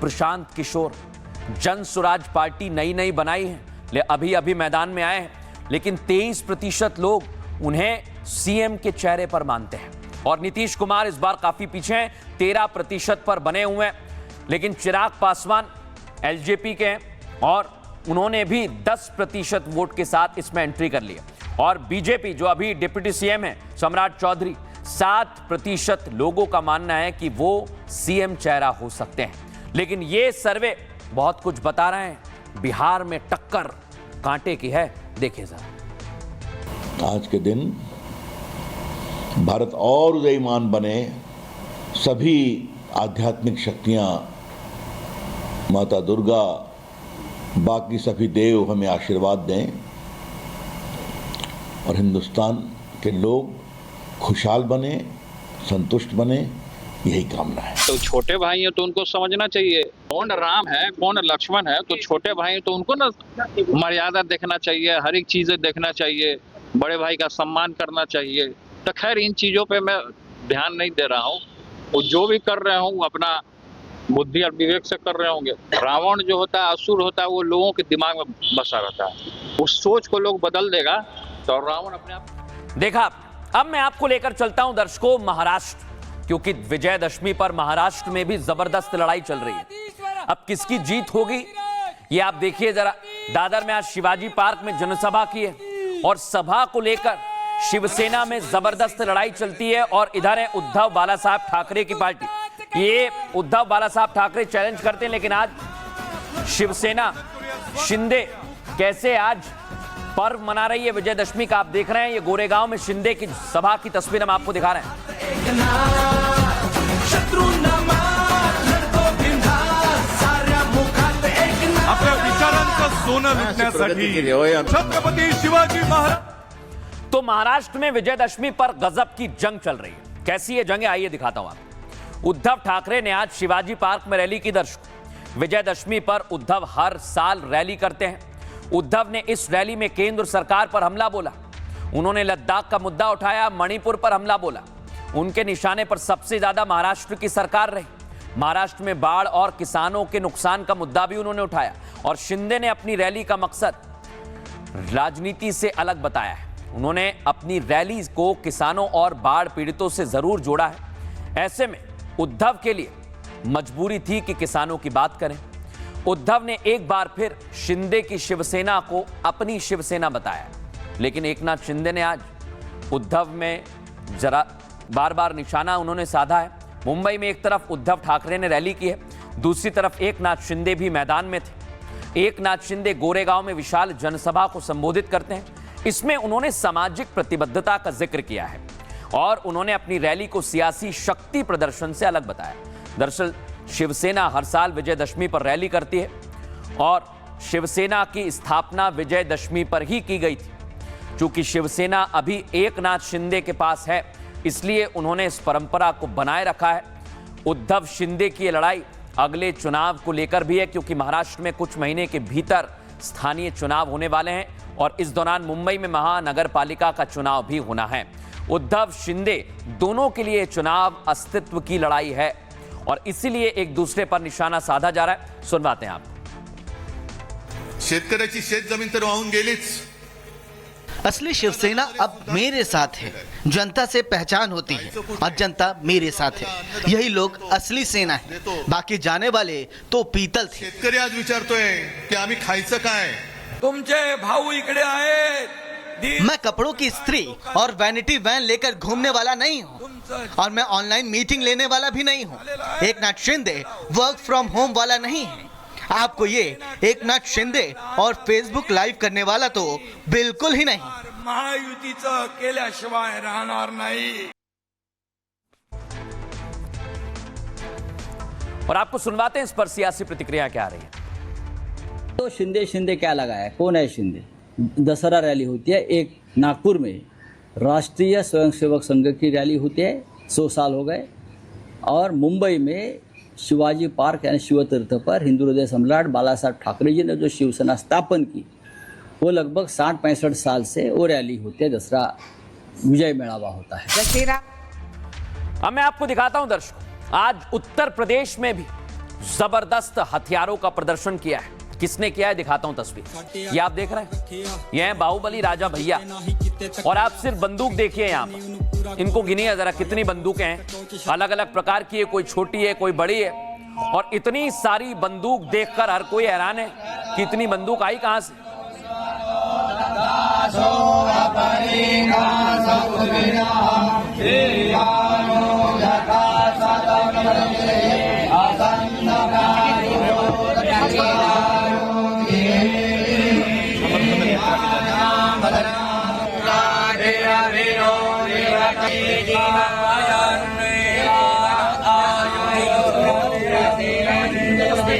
S3: प्रशांत किशोर, जन स्वराज पार्टी नई बनाई है, अभी अभी मैदान में आए हैं, लेकिन 23% लोग उन्हें सीएम के चेहरे पर मानते हैं। और नीतीश कुमार इस बार काफी पीछे हैं, 13% पर बने हुए हैं। लेकिन चिराग पासवान एलजेपी के हैं और उन्होंने भी 10% वोट के साथ इसमें एंट्री कर लिया। और बीजेपी जो अभी डिप्टी सीएम है सम्राट चौधरी, 7% लोगों का मानना है कि वो सीएम चेहरा हो सकते हैं। लेकिन ये सर्वे बहुत कुछ बता रहे हैं। बिहार में टक्कर कांटे की है, देखिए जरा।
S22: आज के दिन भारत और उदयमान बने, सभी आध्यात्मिक शक्तियां, माता दुर्गा, बाकी सभी देव हमें आशीर्वाद दें और हिंदुस्तान के लोग खुशहाल बने, संतुष्ट बने, यही कामना है।
S1: तो छोटे भाई हैं तो उनको समझना चाहिए कौन राम है कौन लक्ष्मण है, तो छोटे भाई तो उनको ना मर्यादा देखना चाहिए, हर एक चीजें देखना चाहिए, बड़े भाई का सम्मान करना चाहिए। तो खैर इन चीजों पे मैं ध्यान नहीं दे रहा हूँ, वो जो भी कर रहे हूँ अपना बुद्धि और विवेक से कर रहे होंगे। रावण जो होता है, असुर होता है, वो लोगों के दिमाग में बसा रहता है, उस सोच को लोग बदल देगा तो रावण अपने आप।
S3: देखा, अब मैं आपको लेकर चलता हूं दर्शकों महाराष्ट्र, क्योंकि विजयदशमी पर महाराष्ट्र में भी जबरदस्त लड़ाई चल रही है। अब किसकी जीत होगी ये आप देखिए जरा। दादर में आज शिवाजी पार्क में जनसभा की है और सभा को लेकर शिवसेना में जबरदस्त लड़ाई चलती है और इधर है उद्धव बाला साहब ठाकरे की पार्टी। ये उद्धव बाला साहब ठाकरे चैलेंज करते हैं, लेकिन आज शिवसेना शिंदे कैसे आज पर्व मना रही है विजयदशमी का, आप देख रहे हैं। ये गोरेगांव में शिंदे की सभा की तस्वीर हम आपको दिखा रहे हैं।
S4: आपल्या विचारांचं सोनं लुटण्यासाठी छत्रपती शिवाजी महाराज।
S3: तो महाराष्ट्र में विजयदशमी पर गजब की जंग चल रही है। कैसी है जंग, आइए दिखाता हूं आपको। उद्धव ठाकरे ने आज शिवाजी पार्क में रैली की। दर्शकों, विजयदशमी पर उद्धव हर साल रैली करते हैं। उद्धव ने इस रैली में केंद्र सरकार पर हमला बोला, उन्होंने लद्दाख का मुद्दा उठाया, मणिपुर पर हमला बोला। उनके निशाने पर सबसे ज्यादा महाराष्ट्र की सरकार रही। महाराष्ट्र में बाढ़ और किसानों के नुकसान का मुद्दा भी उन्होंने उठाया। और शिंदे ने अपनी रैली का मकसद राजनीति से अलग बताया है। उन्होंने अपनी रैली को किसानों और बाढ़ पीड़ितों से जरूर जोड़ा है। ऐसे में उद्धव के लिए मजबूरी थी कि किसानों की बात करें। उद्धव ने एक बार फिर शिंदे की शिवसेना को अपनी शिवसेना बताया, लेकिन एकनाथ शिंदे ने आज उद्धव में जरा बार बार निशाना उन्होंने साधा है। मुंबई में एक तरफ उद्धव ठाकरे ने रैली की है, दूसरी तरफ एकनाथ शिंदे भी मैदान में थे। एकनाथ शिंदे गोरेगांव में विशाल जनसभा को संबोधित करते हैं। इसमें उन्होंने सामाजिक प्रतिबद्धता का जिक्र किया है और उन्होंने अपनी रैली को सियासी शक्ति प्रदर्शन से अलग बताया। दरअसल शिवसेना हर साल विजयदशमी पर रैली करती है और शिवसेना की स्थापना विजयदशमी पर ही की गई थी। चूंकि शिवसेना अभी एकनाथ शिंदे के पास है, इसलिए उन्होंने इस परंपरा को बनाए रखा है। उद्धव शिंदे की लड़ाई अगले चुनाव को लेकर भी है, क्योंकि महाराष्ट्र में कुछ महीने के भीतर स्थानीय चुनाव होने वाले हैं और इस दौरान मुंबई में महानगर पालिका का चुनाव भी होना है। उद्धव शिंदे दोनों के लिए चुनाव अस्तित्व की लड़ाई है और इसीलिए एक दूसरे पर निशाना साधा जा रहा है। सुनवाते हैं आप।
S4: शेतकऱ्याची शेत जमीन तर वाहून गेलीच।
S23: असली शिवसेना अब मेरे साथ है। जनता से पहचान होती है और जनता मेरे साथ है। यही लोग असली सेना है, बाकी जाने वाले तो पीतल थे।
S4: शेतकरी आज विचारतोय की आम्ही खायचं काय।
S23: तुमचे भाऊ इकडे आहेत। मैं कपड़ों की स्त्री और वैनिटी वैन लेकर घूमने वाला नहीं हूँ और मैं ऑनलाइन मीटिंग लेने वाला भी नहीं हूँ। Eknath Shinde work from home वाला नहीं है। आपको ये एकनाथ शिंदे और फेसबुक लाइव करने वाला तो बिल्कुल ही नहीं।
S4: महायुतीचं केल्याशिवाय राहणार नाही।
S3: और आपको सुनवाते हैं इस पर सियासी प्रतिक्रिया क्या आ रही है।
S24: तो शिंदे शिंदे क्या लगा है, कौन है शिंदे। दशहरा रैली होती है, एक नागपुर में राष्ट्रीय स्वयंसेवक संघ की रैली होती है, 100 साल हो गए। और मुंबई में शिवाजी पार्क यानी शिवतीर्थ पर हिंदू हृदय सम्राट बाला साहब ठाकरे जी ने जो शिवसेना स्थापन की, वो लगभग 60-65 साल से वो रैली होती है। दसरा विजय मेड़ावा होता है।
S3: अब मैं आपको दिखाता हूं दर्शकों, आज उत्तर प्रदेश में भी जबरदस्त हथियारों का प्रदर्शन किया है। किसने किया है दिखाता हूं तस्वीर। ये आप देख रहे हैं, ये है बाहुबली राजा भैया। और आप सिर्फ बंदूक देखिए, यहाँ पर इनको गिनिए जरा कितनी बंदूकें हैं, अलग अलग प्रकार की है, कोई छोटी है कोई बड़ी है। और इतनी सारी बंदूक देखकर हर कोई हैरान है कि इतनी बंदूक आई कहां से।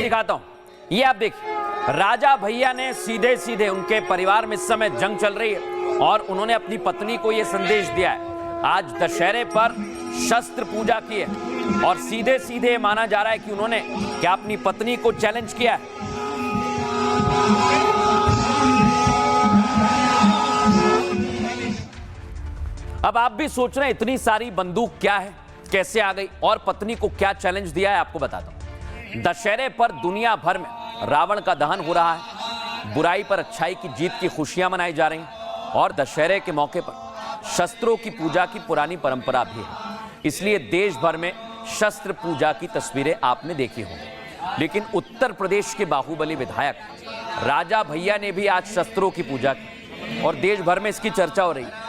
S3: दिखाता हूं, ये आप देखिए, राजा भैया ने सीधे सीधे उनके परिवार में इस समय जंग चल रही है और उन्होंने अपनी पत्नी को यह संदेश दिया है आज दशहरे पर शस्त्र पूजा की है और सीधे सीधे माना जा रहा है कि उन्होंने क्या अपनी पत्नी को चैलेंज किया है। अब आप भी सोच रहे हैं इतनी सारी बंदूक क्या है, कैसे आ गई और पत्नी को क्या चैलेंज दिया है। आपको बताता हूं, दशहरे पर दुनिया भर में रावण का दहन हो रहा है, बुराई पर अच्छाई की जीत की खुशियां मनाई जा रही हैं और दशहरे के मौके पर शस्त्रों की पूजा की पुरानी परंपरा भी है, इसलिए देश भर में शस्त्र पूजा की तस्वीरें आपने देखी होंगी। लेकिन उत्तर प्रदेश के बाहुबली विधायक राजा भैया ने भी आज शस्त्रों की पूजा की और देश भर में इसकी चर्चा हो रही है।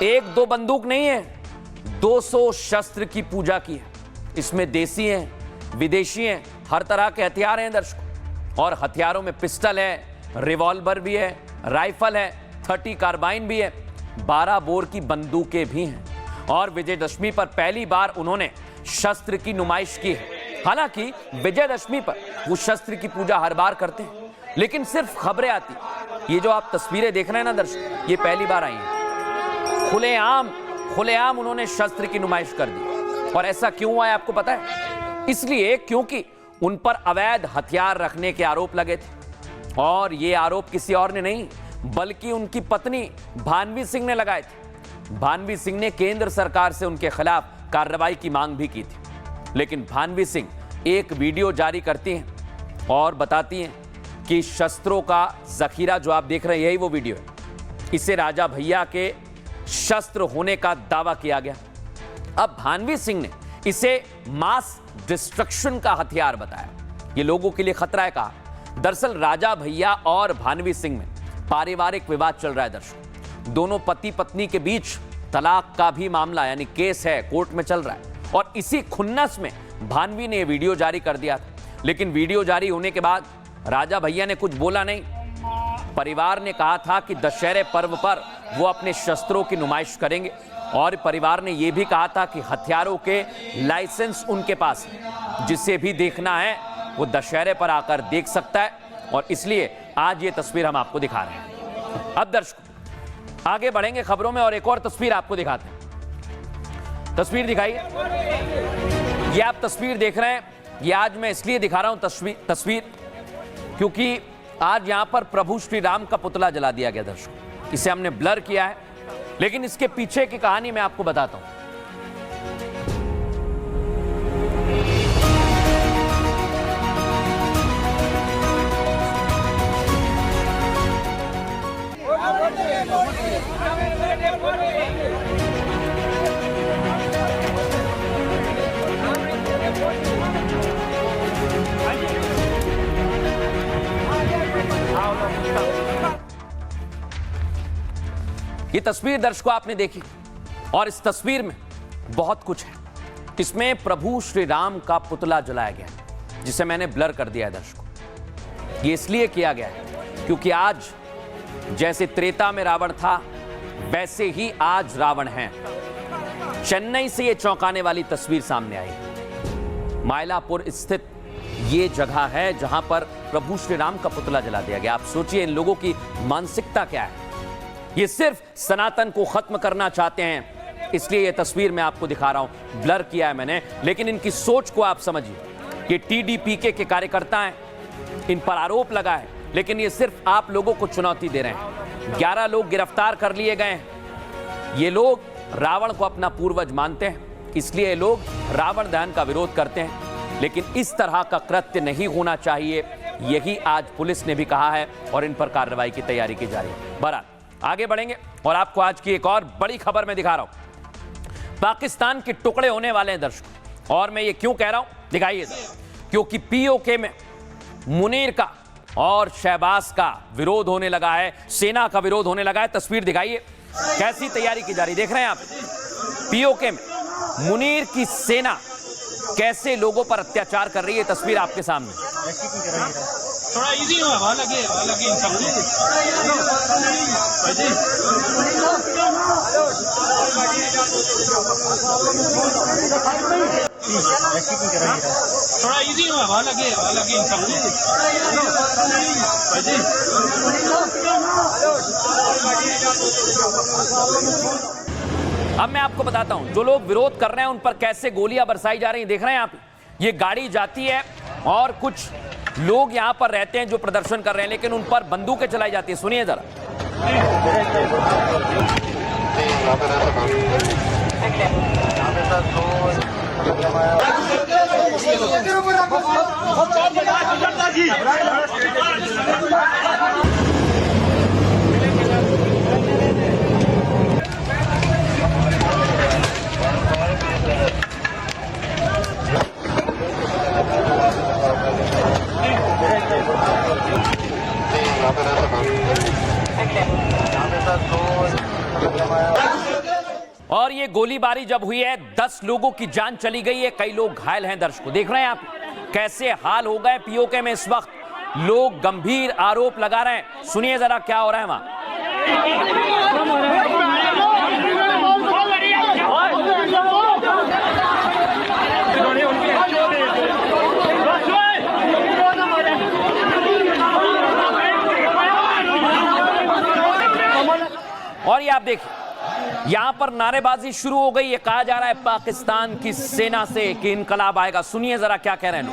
S3: एक दो बंदूक नहीं है, 200 शस्त्र की पूजा की है। इसमें देसी हैं, विदेशी हैं, हर तरह के हथियार हैं दर्शकों, और हथियारों में पिस्टल है, रिवॉल्वर भी है, राइफल है, 30 कार्बाइन भी है, 12 बोर की बंदूकें भी हैं। और विजयदशमी पर पहली बार उन्होंने शस्त्र की नुमाइश की है। हालांकि विजयदशमी पर वो शस्त्र की पूजा हर बार करते हैं, लेकिन सिर्फ खबरें आती। ये जो आप तस्वीरें देख रहे हैं ना दर्शक, ये पहली बार आई हैं। खुलेआम उन्होंने शस्त्र की नुमाइश कर दी। और ऐसा क्यों हुआ है आपको पता है? इसलिए क्योंकि उन पर अवैध हथियार रखने के आरोप लगे थे और ये आरोप किसी और ने नहीं बल्कि उनकी पत्नी भानवी सिंह ने लगाए थे। भानवी सिंह ने केंद्र सरकार से उनके खिलाफ कार्रवाई की मांग भी की थी, लेकिन भानवी सिंह एक वीडियो जारी करती हैं और बताती हैं कि शस्त्रों का जखीरा जो आप देख रहे हैं यही वो वीडियो है, इसे राजा भैया के शस्त्र होने का दावा किया गया। अब भानवी सिंह ने इसे मास डिस्ट्रक्शन का हथियार बताया। ये लोगों के लिए खतरा है कहा। दरअसल राजा भैया और भानवी सिंह में पारिवारिक विवाद चल रहा है दर्शकों। दोनों पति पत्नी के बीच तलाक का भी मामला यानी केस है, कोर्ट में चल रहा है। और इसी खुन्नस में भानवी ने वीडियो जारी कर दिया था, लेकिन वीडियो जारी होने के बाद राजा भैया ने कुछ बोला नहीं। परिवार ने कहा था कि दशहरे पर्व पर वो अपने शस्त्रों की नुमाइश करेंगे और परिवार ने यह भी कहा था कि हथियारों के लाइसेंस उनके पास है, जिसे भी देखना है वो दशहरे पर आकर देख सकता है। और इसलिए आज ये तस्वीर हम आपको दिखा रहे हैं। अब दर्शकों आगे बढ़ेंगे खबरों में और एक और तस्वीर आपको दिखाते हैं। तस्वीर दिखाइए। ये आप तस्वीर देख रहे हैं, ये आज मैं इसलिए दिखा रहा हूं तस्वीर क्योंकि आज यहां पर प्रभु श्री राम का पुतला जला दिया गया दर्शकों। इसे हमने ब्लर किया है, लेकिन इसके पीछे की कहानी मैं आपको बताता हूं। ये तस्वीर दर्शकों आपने देखी और इस तस्वीर में बहुत कुछ है। इसमें प्रभु श्री राम का पुतला जलाया गया है, जिसे मैंने ब्लर कर दिया है दर्शकों। ये इसलिए किया गया है क्योंकि आज जैसे त्रेता में रावण था, वैसे ही आज रावण है। चेन्नई से ये चौंकाने वाली तस्वीर सामने आई। मायलापुर स्थित ये जगह है जहां पर प्रभु श्री राम का पुतला जला दिया गया। आप सोचिए इन लोगों की मानसिकता क्या है। ये सिर्फ सनातन को खत्म करना चाहते हैं, इसलिए ये तस्वीर मैं आपको दिखा रहा हूं। ब्लर किया है मैंने, लेकिन इनकी सोच को आप समझिए। ये टीडीपीके के कार्यकर्ता हैं, इन पर आरोप लगा है, लेकिन ये सिर्फ आप लोगों को चुनौती दे रहे हैं। 11 लोग गिरफ्तार कर लिए गए हैं। ये लोग रावण को अपना पूर्वज मानते हैं, इसलिए ये लोग रावण दहन का विरोध करते हैं। लेकिन इस तरह का कृत्य नहीं होना चाहिए, यही आज पुलिस ने भी कहा है और इन पर कार्रवाई की तैयारी की जा रही है। बहरहाल आगे बढ़ेंगे और आपको आज की एक और बड़ी खबर मैं दिखा रहा हूं। पाकिस्तान के टुकड़े होने वाले हैं दर्शकों, और मैं ये क्यों कह रहा हूं दिखाइए, क्योंकि पीओके में मुनीर का और शहबाज का विरोध होने लगा है, सेना का विरोध होने लगा है। तस्वीर दिखाइए कैसी तैयारी की जा रही, देख रहे हैं आप। पीओके में मुनीर की सेना कैसे लोगों पर अत्याचार कर रही है, तस्वीर आपके सामने।
S2: थोड़ा इजी हुआ लगे थोड़ा इजी हुआ लगे
S3: अब मैं आपको बताता हूं जो लोग विरोध कर रहे हैं उन पर कैसे गोलियां बरसाई जा रही हैं। देख रहे हैं आप, ये गाड़ी जाती है और कुछ लोग यहां पर रहते हैं जो प्रदर्शन कर रहे हैं, लेकिन उन पर बंदूकें चलाई जाती है। सुनिए जरा। और ये गोलीबारी जब हुई है 10 लोगों की जान चली गई है, कई लोग घायल हैं। दर्शकों देख रहे हैं आप कैसे हाल हो गए पीओके में। इस वक्त लोग गंभीर आरोप लगा रहे हैं। सुनिए जरा क्या हो रहा है वहां। और ये आप देखिए यहां पर नारेबाजी शुरू हो गई है। कहा जा रहा है पाकिस्तान की सेना से कि इनकलाब आएगा। सुनिए जरा क्या कह रहे हैं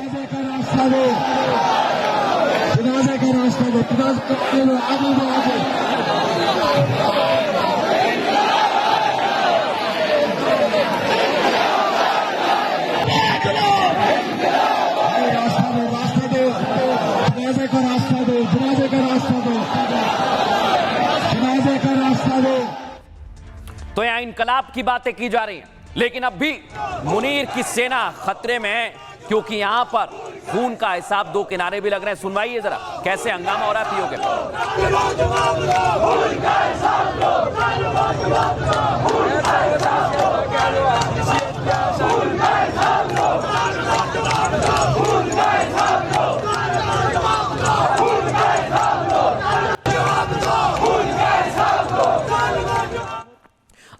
S3: तो यहां इनकलाब की बातें की जा रही हैं, लेकिन अब भी मुनीर की सेना खतरे में है क्योंकि यहां पर खून का हिसाब दो किनारे भी लग रहे हैं। सुनवाइए जरा कैसे हंगामा हो रहा है पीओके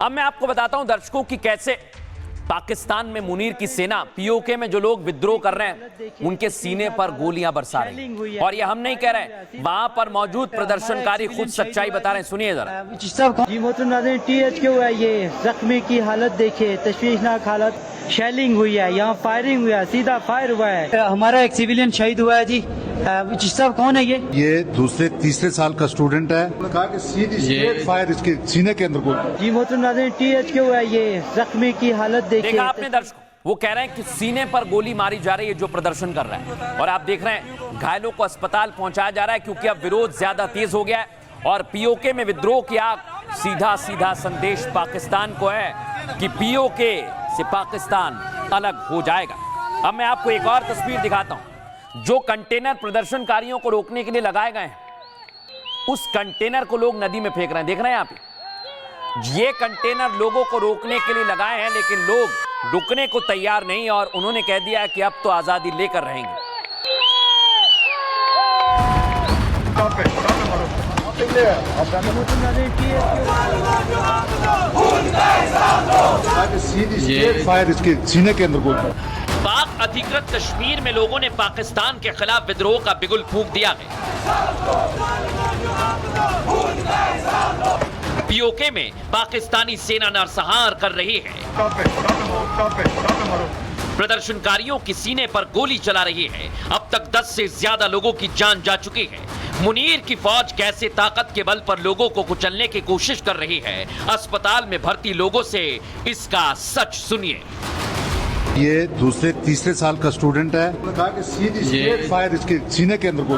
S3: अब मैं आपको बताता हूं दर्शकों की कैसे पाकिस्तान में मुनीर की सेना पीओके में जो लोग विद्रोह कर रहे हैं उनके सीने पर गोलियां बरसा रही हैं। और ये हम नहीं कह रहे, वहां पर मौजूद प्रदर्शनकारी खुद सच्चाई बता रहे हैं। सुनिए जरा।
S6: THQ है, ये जख्मी की हालत देखिए, तशवीशनाक हालत। शेलिंग हुई है, यहाँ फायरिंग हुआ है, सीधा फायर हुआ है। हमारा एक सिविलियन शहीद हुआ है जी। साहब कौन है ये
S7: दूसरे तीसरे साल का स्टूडेंट है। उन्होंने कहा कि सीधी फायर इसके सीने के अंदर को।
S6: जी मोहतरम THQ है, ये जख्मी की हालत देखिए।
S3: देखा आपने दर्शकों, वो कह रहे हैं कि सीने पर गोली मारी जा रही है जो प्रदर्शन कर रहा है। और आप देख रहे हैं घायलों को अस्पताल पहुंचाया जा रहा है क्योंकि अब विरोध ज्यादा तेज हो गया है और पीओके में विद्रोह की आग सीधा सीधा संदेश पाकिस्तान को है कि पीओके से पाकिस्तान अलग हो जाएगा। अब मैं आपको एक और तस्वीर दिखाता हूं। जो कंटेनर प्रदर्शनकारियों को रोकने के लिए लगाए गए हैं उस कंटेनर को लोग नदी में फेंक रहे हैं। देख रहे हैं आप, ये कंटेनर लोगों को रोकने के लिए लगाए हैं लेकिन लोग रुकने को तैयार नहीं और उन्होंने कह दिया कि अब तो आजादी लेकर रहेंगे।
S7: फायर इसके सीने के अंदर को।
S3: पाक अधिकृत कश्मीर में लोगों ने पाकिस्तान के खिलाफ विद्रोह का बिगुल फूंक दिया है। पीओके में पाकिस्तानी सेना नरसंहार कर रही है। प्रदर्शनकारियों की सीने पर गोली चला रही है। अब तक 10 से ज्यादा लोगों की जान जा चुकी है। मुनीर की फौज कैसे ताकत के बल पर लोगों को कुचलने की कोशिश कर रही है। अस्पताल में भर्ती लोगों से इसका सच सुनिए।
S7: ये दूसरे तीसरे साल का स्टूडेंट है। उन्होंने कहा कि सीधी फायर इसके सीने के अंदर को।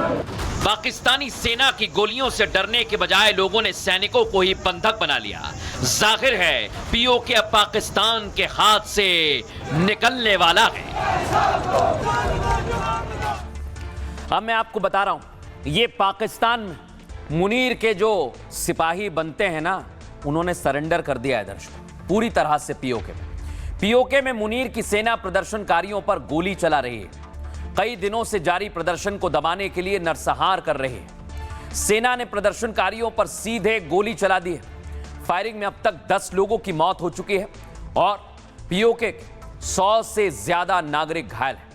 S3: पाकिस्तानी सेना की गोलियों से डरने के बजाय लोगों ने सैनिकों को ही बंधक बना लिया। जाहिर है पीओके अब पाकिस्तान के हाथ से निकलने वाला है। अब मैं आपको बता रहा हूं, ये पाकिस्तान में मुनीर के जो सिपाही बनते हैं ना, उन्होंने सरेंडर कर दिया है दर्शकों पूरी तरह से पीओके में मुनीर की सेना प्रदर्शनकारियों पर गोली चला रही है। कई दिनों से जारी प्रदर्शन को दबाने के लिए नरसंहार कर रही है। सेना ने प्रदर्शनकारियों पर सीधे गोली चला दी है। फायरिंग में अब तक 10 लोगों की मौत हो चुकी है और पीओके के 100 से ज्यादा नागरिक घायल हैं।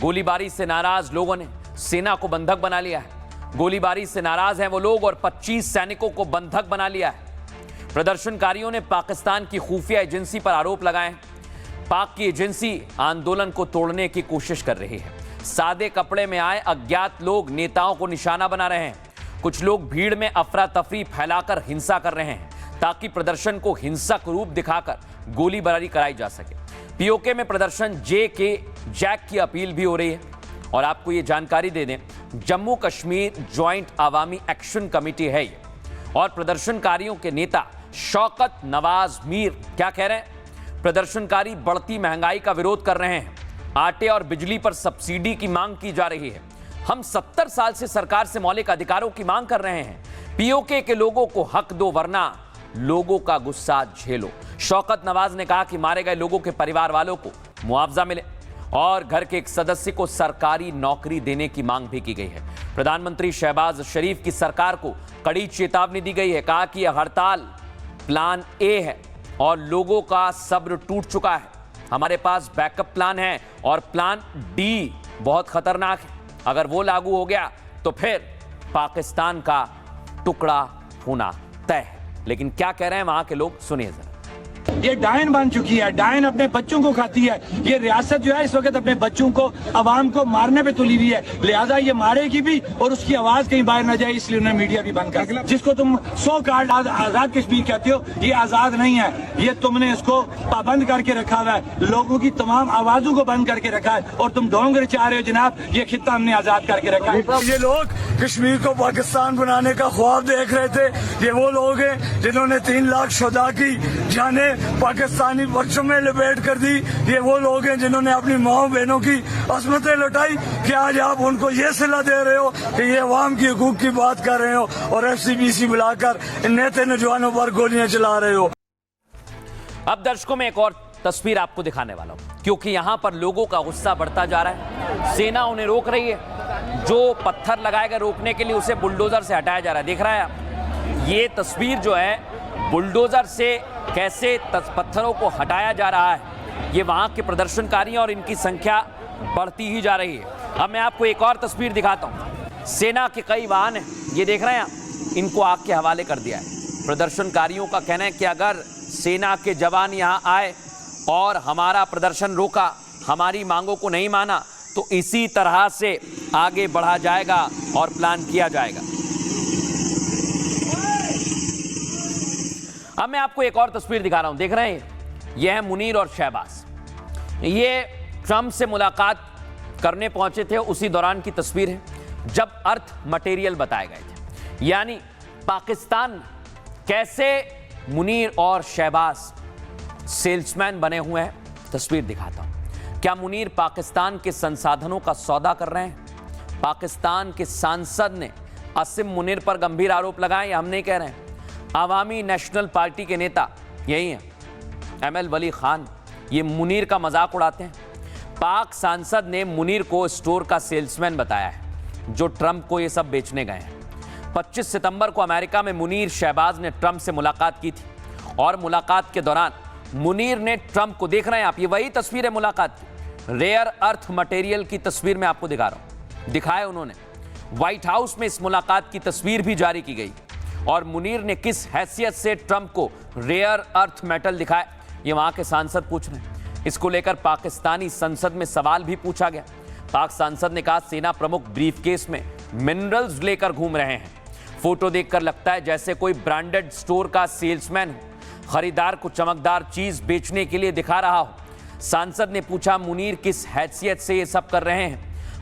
S3: गोलीबारी से नाराज लोगों ने सेना को बंधक बना लिया है। गोलीबारी से नाराज हैं वो लोग और 25 सैनिकों को बंधक बना लिया है। प्रदर्शनकारियों ने पाकिस्तान की खुफिया एजेंसी पर आरोप लगाए हैं। पाक की एजेंसी आंदोलन को तोड़ने की कोशिश कर रही है। सादे कपड़े में आए अज्ञात लोग नेताओं को निशाना बना रहे हैं। कुछ लोग भीड़ में अफरा तफरी फैलाकर हिंसा कर रहे हैं ताकि प्रदर्शन को हिंसक रूप दिखाकर गोलीबारी कराई जा सके। पीओके में प्रदर्शन जैक की अपील भी हो रही है। और आपको ये जानकारी दे दें, जम्मू कश्मीर ज्वाइंट अवामी एक्शन कमेटी है ये, और प्रदर्शनकारियों के नेता शौकत नवाज मीर क्या कह रहे हैं? प्रदर्शनकारी बढ़ती महंगाई का विरोध कर रहे हैं। आटे और बिजली पर सब्सिडी की मांग की जा रही है। हम 70 साल से सरकार से मौलिक अधिकारों की मांग कर रहे हैं। पीओके के लोगों को हक दो वरना लोगों का गुस्सा झेलो। शौकत नवाज ने कहा कि मारे गए लोगों के परिवार वालों को मुआवजा मिले और घर के एक सदस्य को सरकारी नौकरी देने की मांग भी की गई है। प्रधानमंत्री शहबाज शरीफ की सरकार को कड़ी चेतावनी दी गई है। कहा कि यह हड़ताल प्लान ए है और लोगों का सब्र टूट चुका है। हमारे पास बैकअप प्लान है और प्लान डी बहुत खतरनाक है। अगर वो लागू हो गया तो फिर पाकिस्तान का टुकड़ा होना तय है। लेकिन क्या कह रहे हैं वहां के लोग, सुनिए जरा।
S2: ये डायन बन चुकी है, डायन अपने बच्चों को खाती है। ये रियासत जो है इस वक्त अपने बच्चों को, अवाम को मारने पे तुली हुई है। लिहाजा ये मारेगी भी और उसकी आवाज कहीं बाहर न जाए, इसलिए उन्हें मीडिया भी बंद कर। जिसको तुम 100 कार्ड आजाद कश्मीर कहते हो, ये आजाद नहीं है। ये तुमने इसको पाबंद करके रखा हुआ है, लोगों की तमाम आवाजों को बंद करके रखा है और तुम ढोंग चाह रहे हो जनाब। ये खित्ता हमने आजाद करके रखा है।
S8: ये लोग कश्मीर को पाकिस्तान बनाने का ख्वाब देख रहे थे। ये वो लोग हैं जिन्होंने 3 लाख शुहदा की जाने पाकिस्तानी बच्चों में लपेट कर दी। ये वो लोग हैं जिन्होंने अपनी माओ बहनों की असमतें लुटाई। क्या आज आप उनको ये सलाह दे रहे हो कि ये अवाम की हुकूक की बात कर रहे हो और FCPC बुलाकर नेते नौजवानों पर गोलियां चला रहे हो?
S3: अब दर्शकों में एक और तस्वीर आपको दिखाने वाला हूं, क्योंकि यहां पर लोगों का गुस्सा बढ़ता जा रहा है। सेना उन्हें रोक रही है। जो पत्थर लगाए गए रोकने के लिए उसे बुलडोजर से हटाया जा रहा है। देख रहा है आप ये तस्वीर जो है, बुलडोजर से कैसे पत्थरों को हटाया जा रहा है। ये वहां के प्रदर्शनकारी और इनकी संख्या बढ़ती ही जा रही है। अब मैं आपको एक और तस्वीर दिखाता हूं। सेना के कई वाहन हैं, ये देख रहे हैं आप, इनको आग के हवाले कर दिया है। प्रदर्शनकारियों का कहना है कि अगर सेना के जवान यहां आए और हमारा प्रदर्शन रोका, हमारी मांगों को नहीं माना, तो इसी तरह से आगे बढ़ा जाएगा और प्लान किया जाएगा। अब मैं आपको एक और तस्वीर दिखा रहा हूं, देख रहे हैं, यह है मुनीर और शहबाज। ये ट्रंप से मुलाकात करने पहुंचे थे, उसी दौरान की तस्वीर है जब अर्थ मटेरियल बताए गए थे। यानी पाकिस्तान कैसे मुनीर और शहबाज सेल्समैन बने हुए हैं। तस्वीर दिखाता हूं। क्या मुनीर पाकिस्तान के संसाधनों का सौदा कर रहे हैं? पाकिस्तान के सांसद ने असीम मुनीर पर गंभीर आरोप लगाए, हम नहीं कह रहे हैं। अवामी नेशनल पार्टी के नेता यही हैं, ML वली खान, ये मुनीर का मजाक उड़ाते हैं। पाक सांसद ने मुनीर को स्टोर का सेल्समैन बताया है जो ट्रंप को ये सब बेचने गए हैं। 25 सितंबर को अमेरिका में मुनीर शहबाज ने ट्रंप से मुलाकात की थी और मुलाकात के दौरान मुनीर ने ट्रंप को, देख रहे हैं आप, ये वही तस्वीर है मुलाकात की। रेयर अर्थ मटेरियल की तस्वीर मैं आपको दिखा रहा हूं, दिखाया उन्होंने। व्हाइट हाउस में इस मुलाकात की तस्वीर भी जारी की गई और मुनीर ने किस हैसियत से ट्रंप को रेयर अर्थ मेटल दिखाया, ये वहां के सांसद पूछ रहे हैं। इसको लेकर पाकिस्तानी संसद में सवाल भी पूछा गया। पाक सांसद ने कहा सेना प्रमुख ब्रीफकेस में मिनरल्स लेकर घूम रहे हैं। फोटो देखकर लगता है जैसे कोई ब्रांडेड स्टोर का सेल्समैन हो, खरीदार को चमकदार चीज बेचने के लिए दिखा रहा हो। सांसद ने पूछा मुनीर किस हैसियत से ये सब कर रहे हैं,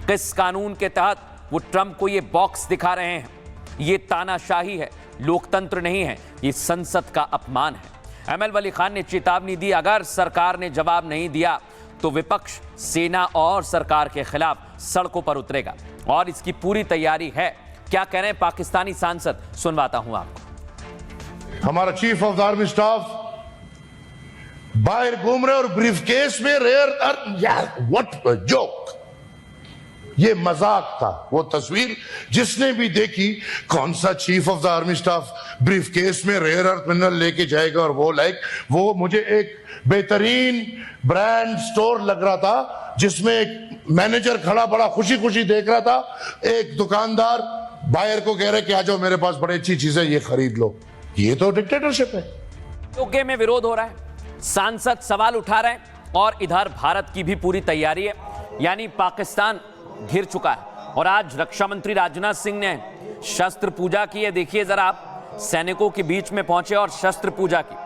S3: किस कानून के तहत वो ट्रंप को ये बॉक्स दिखा रहे हैं। ये तानाशाही है, लोकतंत्र नहीं है, ये संसद का अपमान है। ML वली खान ने चेतावनी दी, अगर सरकार ने जवाब नहीं दिया तो विपक्ष सेना और सरकार के खिलाफ सड़कों पर उतरेगा और इसकी पूरी तैयारी है। क्या कह रहे हैं पाकिस्तानी सांसद, सुनवाता हूं आपको।
S22: हमारा chief of the army staff बाहर घूम रहे और ब्रीफकेस में रेयर अर्थ, यार व्हाट जोक, ये मजाक था। वो तस्वीर जिसने भी देखी, कौन सा chief of the army staff briefcase में रेयर अर्थ मिनरल लेके जाएगा, और वो मुझे एक बेहतरीन ब्रांड स्टोर लग रहा था जिसमें एक मैनेजर खड़ा बड़ा खुशी खुशी देख रहा था, एक दुकानदार बायर को कह रहे कि आ जाओ मेरे पास बड़ी अच्छी चीजें, ये खरीद लो। ये तो डिक्टेटरशिप है।
S3: यूके में विरोध हो रहा है, सांसद सवाल उठा रहे हैं और इधर भारत की भी पूरी तैयारी है, यानी पाकिस्तान घिर चुका है। और आज रक्षा मंत्री राजनाथ सिंह ने शस्त्र पूजा की है। देखिए जरा आप, सैनिकों के बीच में पहुंचे और शस्त्र पूजा की।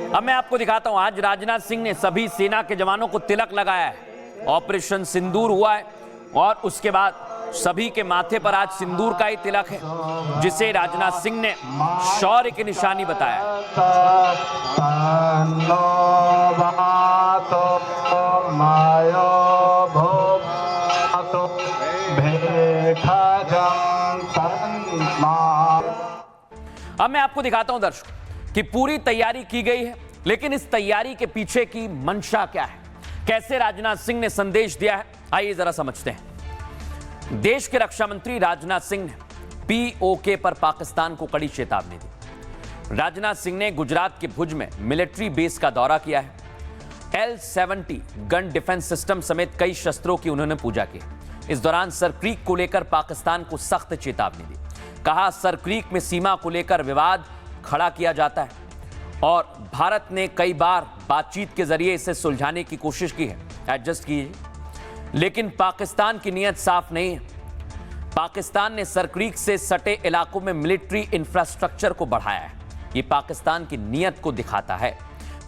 S3: अब मैं आपको दिखाता हूं, आज राजनाथ सिंह ने सभी सेना के जवानों को तिलक लगाया है। ऑपरेशन सिंदूर हुआ है और उसके बाद सभी के माथे पर आज सिंदूर का ही तिलक है, जिसे राजनाथ सिंह ने शौर्य की निशानी बताया। अब मैं आपको दिखाता हूं दर्शकों कि पूरी तैयारी की गई है, लेकिन इस तैयारी के पीछे की मंशा क्या है, कैसे राजनाथ सिंह ने संदेश दिया है, आइए जरा समझते हैं। देश के रक्षा मंत्री राजनाथ सिंह ने पीओके पर पाकिस्तान को कड़ी चेतावनी दी। राजनाथ सिंह ने गुजरात के भुज में मिलिट्री बेस का दौरा किया है। L-70 गन डिफेंस सिस्टम समेत कई शस्त्रों की उन्होंने पूजा की। इस दौरान सर क्रीक को लेकर पाकिस्तान को सख्त चेतावनी दी। कहा, सर क्रीक में सीमा को लेकर विवाद खड़ा किया जाता है और भारत ने कई बार बातचीत के जरिए इसे सुलझाने की कोशिश की है, एडजस्ट कीजिए, लेकिन पाकिस्तान की नीयत साफ नहीं है। पाकिस्तान ने सर क्रीक से सटे इलाकों में मिलिट्री इंफ्रास्ट्रक्चर को बढ़ाया है। ये पाकिस्तान की नीयत को दिखाता है।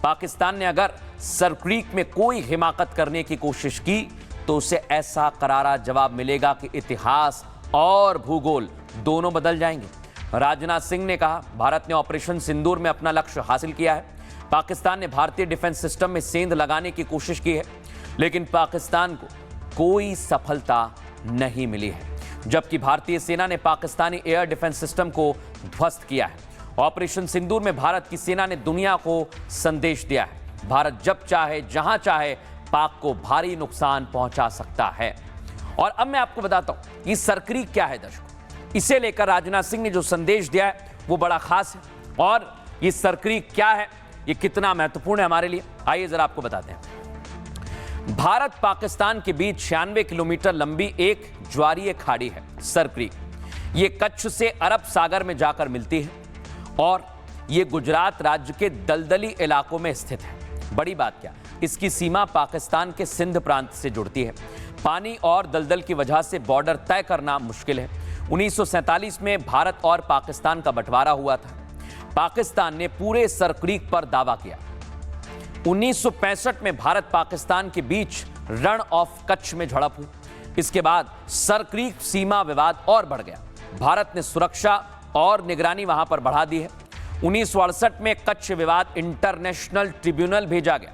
S3: पाकिस्तान ने अगर सर क्रीक में कोई हिमाकत करने की कोशिश की तो उसे ऐसा करारा जवाब मिलेगा कि इतिहास और भूगोल दोनों बदल जाएंगे। राजनाथ सिंह ने कहा, भारत ने ऑपरेशन सिंदूर में अपना लक्ष्य हासिल किया है। पाकिस्तान ने भारतीय डिफेंस सिस्टम में सेंध लगाने की कोशिश की है, लेकिन पाकिस्तान को कोई सफलता नहीं मिली है, जबकि भारतीय सेना ने पाकिस्तानी एयर डिफेंस सिस्टम को ध्वस्त किया है। ऑपरेशन सिंदूर में भारत की सेना ने दुनिया को संदेश दिया है, भारत जब चाहे जहां चाहे पाक को भारी नुकसान पहुंचा सकता है। और अब मैं आपको बताता हूं कि सर क्रीक क्या है दर्शकों। इसे लेकर राजनाथ सिंह ने जो संदेश दिया है वो बड़ा खास है, और ये सर क्रीक क्या है, ये कितना महत्वपूर्ण है हमारे लिए, आइए जरा आपको बताते हैं। भारत पाकिस्तान के बीच 96 किलोमीटर लंबी एक ज्वारीय खाड़ी है सर क्रीक। ये कच्छ से अरब सागर में जाकर मिलती है और ये गुजरात राज्य के दलदली इलाकों में स्थित है। बड़ी बात क्या, इसकी सीमा पाकिस्तान के सिंध प्रांत से जुड़ती है। पानी और दलदल की वजह से बॉर्डर तय करना मुश्किल है। 1947 में भारत और पाकिस्तान का बंटवारा हुआ था। पाकिस्तान ने पूरे सर क्रीक पर दावा किया। 1965 में भारत पाकिस्तान के बीच रण ऑफ कच्छ में झड़प हुई। इसके बाद सर क्रीक सीमा विवाद और बढ़ गया। भारत ने सुरक्षा और निगरानी वहां पर बढ़ा दी है। 1968 में कच्छ विवाद इंटरनेशनल ट्रिब्यूनल भेजा गया।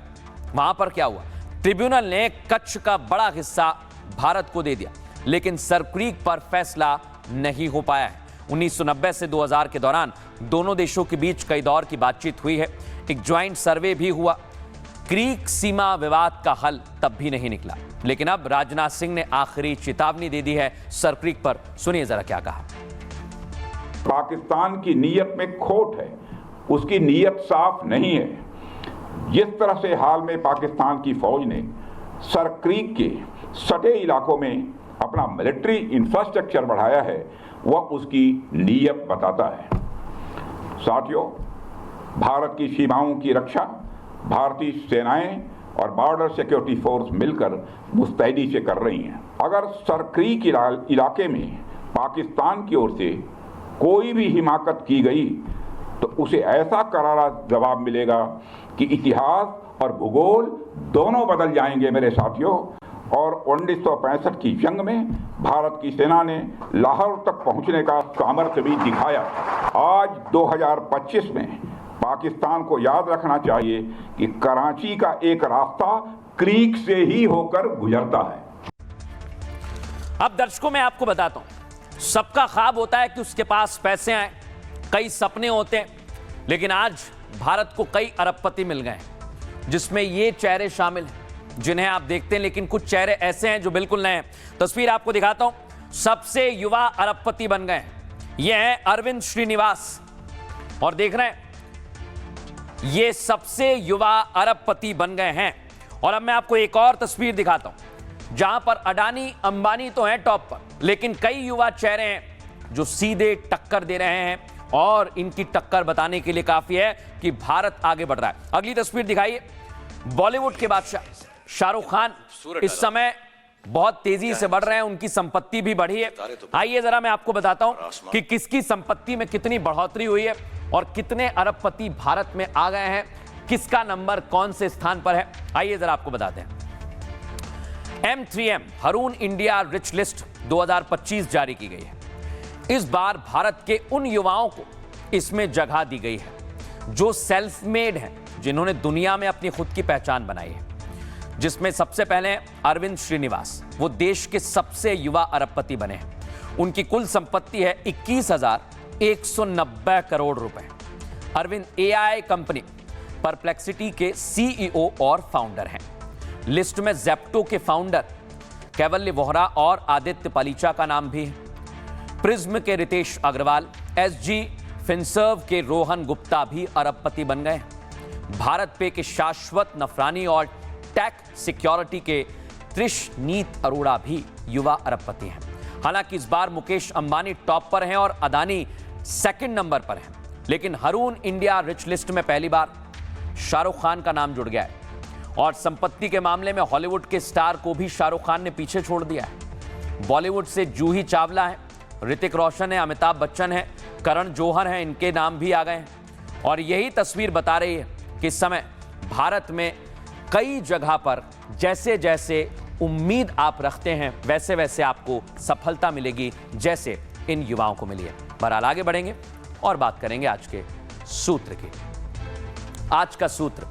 S3: वहां पर क्या हुआ, ट्रिब्यूनल ने कच्छ का बड़ा हिस्सा भारत को दे दिया, लेकिन सर क्रीक पर फैसला नहीं हो पाया है। 1990 से 2000 के दौरान दोनों देशों के बीच कई दौर की बातचीत हुई है। एक ज्वाइंट सर्वे भी हुआ। क्रीक सीमा विवाद का हल तब भी नहीं निकला, लेकिन अब राजनाथ सिंह ने आखिरी चेतावनी दे दी है सर क्रीक पर। सुनिए जरा क्या कहा।
S5: पाकिस्तान की नीयत में खोट है, उसकी नीयत साफ नहीं है। जिस तरह से हाल में पाकिस्तान की फौज ने सर क्रीक के सटे इलाकों में अपना मिलिट्री इंफ्रास्ट्रक्चर बढ़ाया है, वह उसकी नीयत बताता है। साथियों, भारत की सीमाओं की रक्षा भारतीय सेनाएं और बॉर्डर सिक्योरिटी फोर्स मिलकर मुस्तैदी से कर रही हैं। अगर सर क्रीक इलाके में पाकिस्तान की ओर से कोई भी हिमाकत की गई तो उसे ऐसा करारा जवाब मिलेगा कि इतिहास और भूगोल दोनों बदल जाएंगे मेरे साथियों। और 1965 की जंग में भारत की सेना ने लाहौर तक पहुंचने का सामर्थ्य भी दिखाया। आज 2025 में पाकिस्तान को याद रखना चाहिए कि कराची का एक रास्ता क्रीक से ही होकर गुजरता है।
S3: अब दर्शकों मैं आपको बताता हूं, सबका ख्वाब होता है कि उसके पास पैसे आए, कई सपने होते हैं, लेकिन आज भारत को कई अरबपति मिल गए हैं, जिसमें ये चेहरे शामिल हैं जिन्हें आप देखते हैं, लेकिन कुछ चेहरे ऐसे हैं जो बिल्कुल नए हैं। तस्वीर आपको दिखाता हूं, सबसे युवा अरबपति बन गए हैं। ये हैं अरविंद श्रीनिवास, और देख रहे हैं ये सबसे युवा अरबपति बन गए हैं। और अब मैं आपको एक और तस्वीर दिखाता हूं, जहां पर अडानी अंबानी तो हैं टॉप पर, लेकिन कई युवा चेहरे हैं जो सीधे टक्कर दे रहे हैं, और इनकी टक्कर बताने के लिए काफी है कि भारत आगे बढ़ रहा है। अगली तस्वीर दिखाइए। बॉलीवुड के बादशाह शाहरुख खान इस समय बहुत तेजी से बढ़ रहे हैं, उनकी संपत्ति भी बढ़ी है। आइए जरा मैं आपको बताता हूं कि किसकी संपत्ति में कितनी बढ़ोतरी हुई है और कितने अरबपति भारत में आ गए हैं, किसका नंबर कौन से स्थान पर है। आइए जरा आपको बताते हैं। M3M Haroon India rich list 2025 जारी की गई है। इस बार भारत के उन युवाओं को इसमें जगह दी गई है जो सेल्फ मेड हैं, जिन्होंने दुनिया में अपनी खुद की पहचान बनाई है, जिसमें सबसे पहले अरविंद श्रीनिवास, वो देश के सबसे युवा अरबपति बने हैं। उनकी कुल संपत्ति है 21,190 करोड़ रुपए। अरविंद AI कंपनी परप्लेक्सिटी के CEO और फाउंडर हैं। लिस्ट में जेप्टो के फाउंडर कैवल्य वोहरा और आदित्य पलीचा का नाम भी है। प्रिज्म के रितेश अग्रवाल, SG फिनसर्व के रोहन गुप्ता भी अरबपति बन गए। भारत पे के शाश्वत नफरानी और टेक सिक्योरिटी के त्रिशनीत अरोड़ा भी युवा अरबपति हैं। हालांकि इस बार मुकेश अंबानी टॉप पर हैं और अदानी सेकंड नंबर पर हैं, लेकिन हरून इंडिया रिच लिस्ट में पहली बार शाहरुख खान का नाम जुड़ गया है। और संपत्ति के मामले में हॉलीवुड के स्टार को भी शाहरुख खान ने पीछे छोड़ दिया है। बॉलीवुड से जूही चावला है, ऋतिक रोशन है, अमिताभ बच्चन है, करण जौहर हैं, इनके नाम भी आ गए हैं। और यही तस्वीर बता रही है कि इस समय भारत में कई जगह पर जैसे जैसे उम्मीद आप रखते हैं वैसे वैसे आपको सफलता मिलेगी, जैसे इन युवाओं को मिली है। बहरहाल आगे बढ़ेंगे और बात करेंगे आज के सूत्र की। आज का सूत्र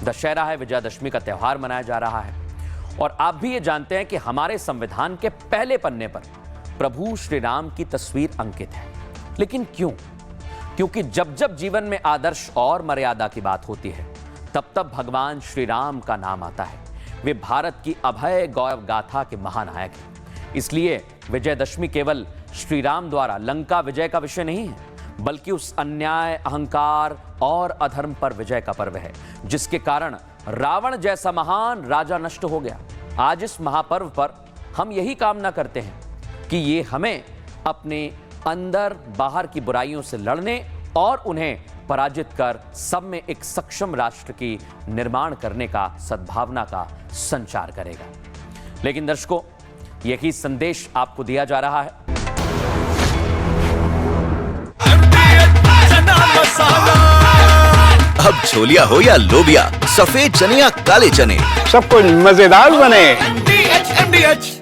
S3: दशहरा है, विजयादशमी का त्यौहार मनाया जा रहा है। और आप भी ये जानते हैं कि हमारे संविधान के पहले पन्ने पर प्रभु श्री राम की तस्वीर अंकित है। लेकिन क्यों? क्योंकि जब जब जीवन में आदर्श और मर्यादा की बात होती है, तब तब भगवान श्री राम का नाम आता है। वे भारत की अभय गौरव गाथा के महानायक हैं। इसलिए विजयदशमी केवल श्री राम द्वारा लंका विजय का विषय नहीं है, बल्कि उस अन्याय, अहंकार और अधर्म पर विजय का पर्व है, जिसके कारण रावण जैसा महान राजा नष्ट हो गया। आज इस महापर्व पर हम यही कामना करते हैं कि ये हमें अपने अंदर बाहर की बुराइयों से लड़ने और उन्हें पराजित कर सब में एक सक्षम राष्ट्र की निर्माण करने का सद्भावना का संचार करेगा। लेकिन दर्शकों, यही संदेश आपको दिया जा रहा है।
S9: अब छोलिया हो या लोबिया, सफेद चने या काले चने,
S19: सबको मजेदार बने।
S9: MDH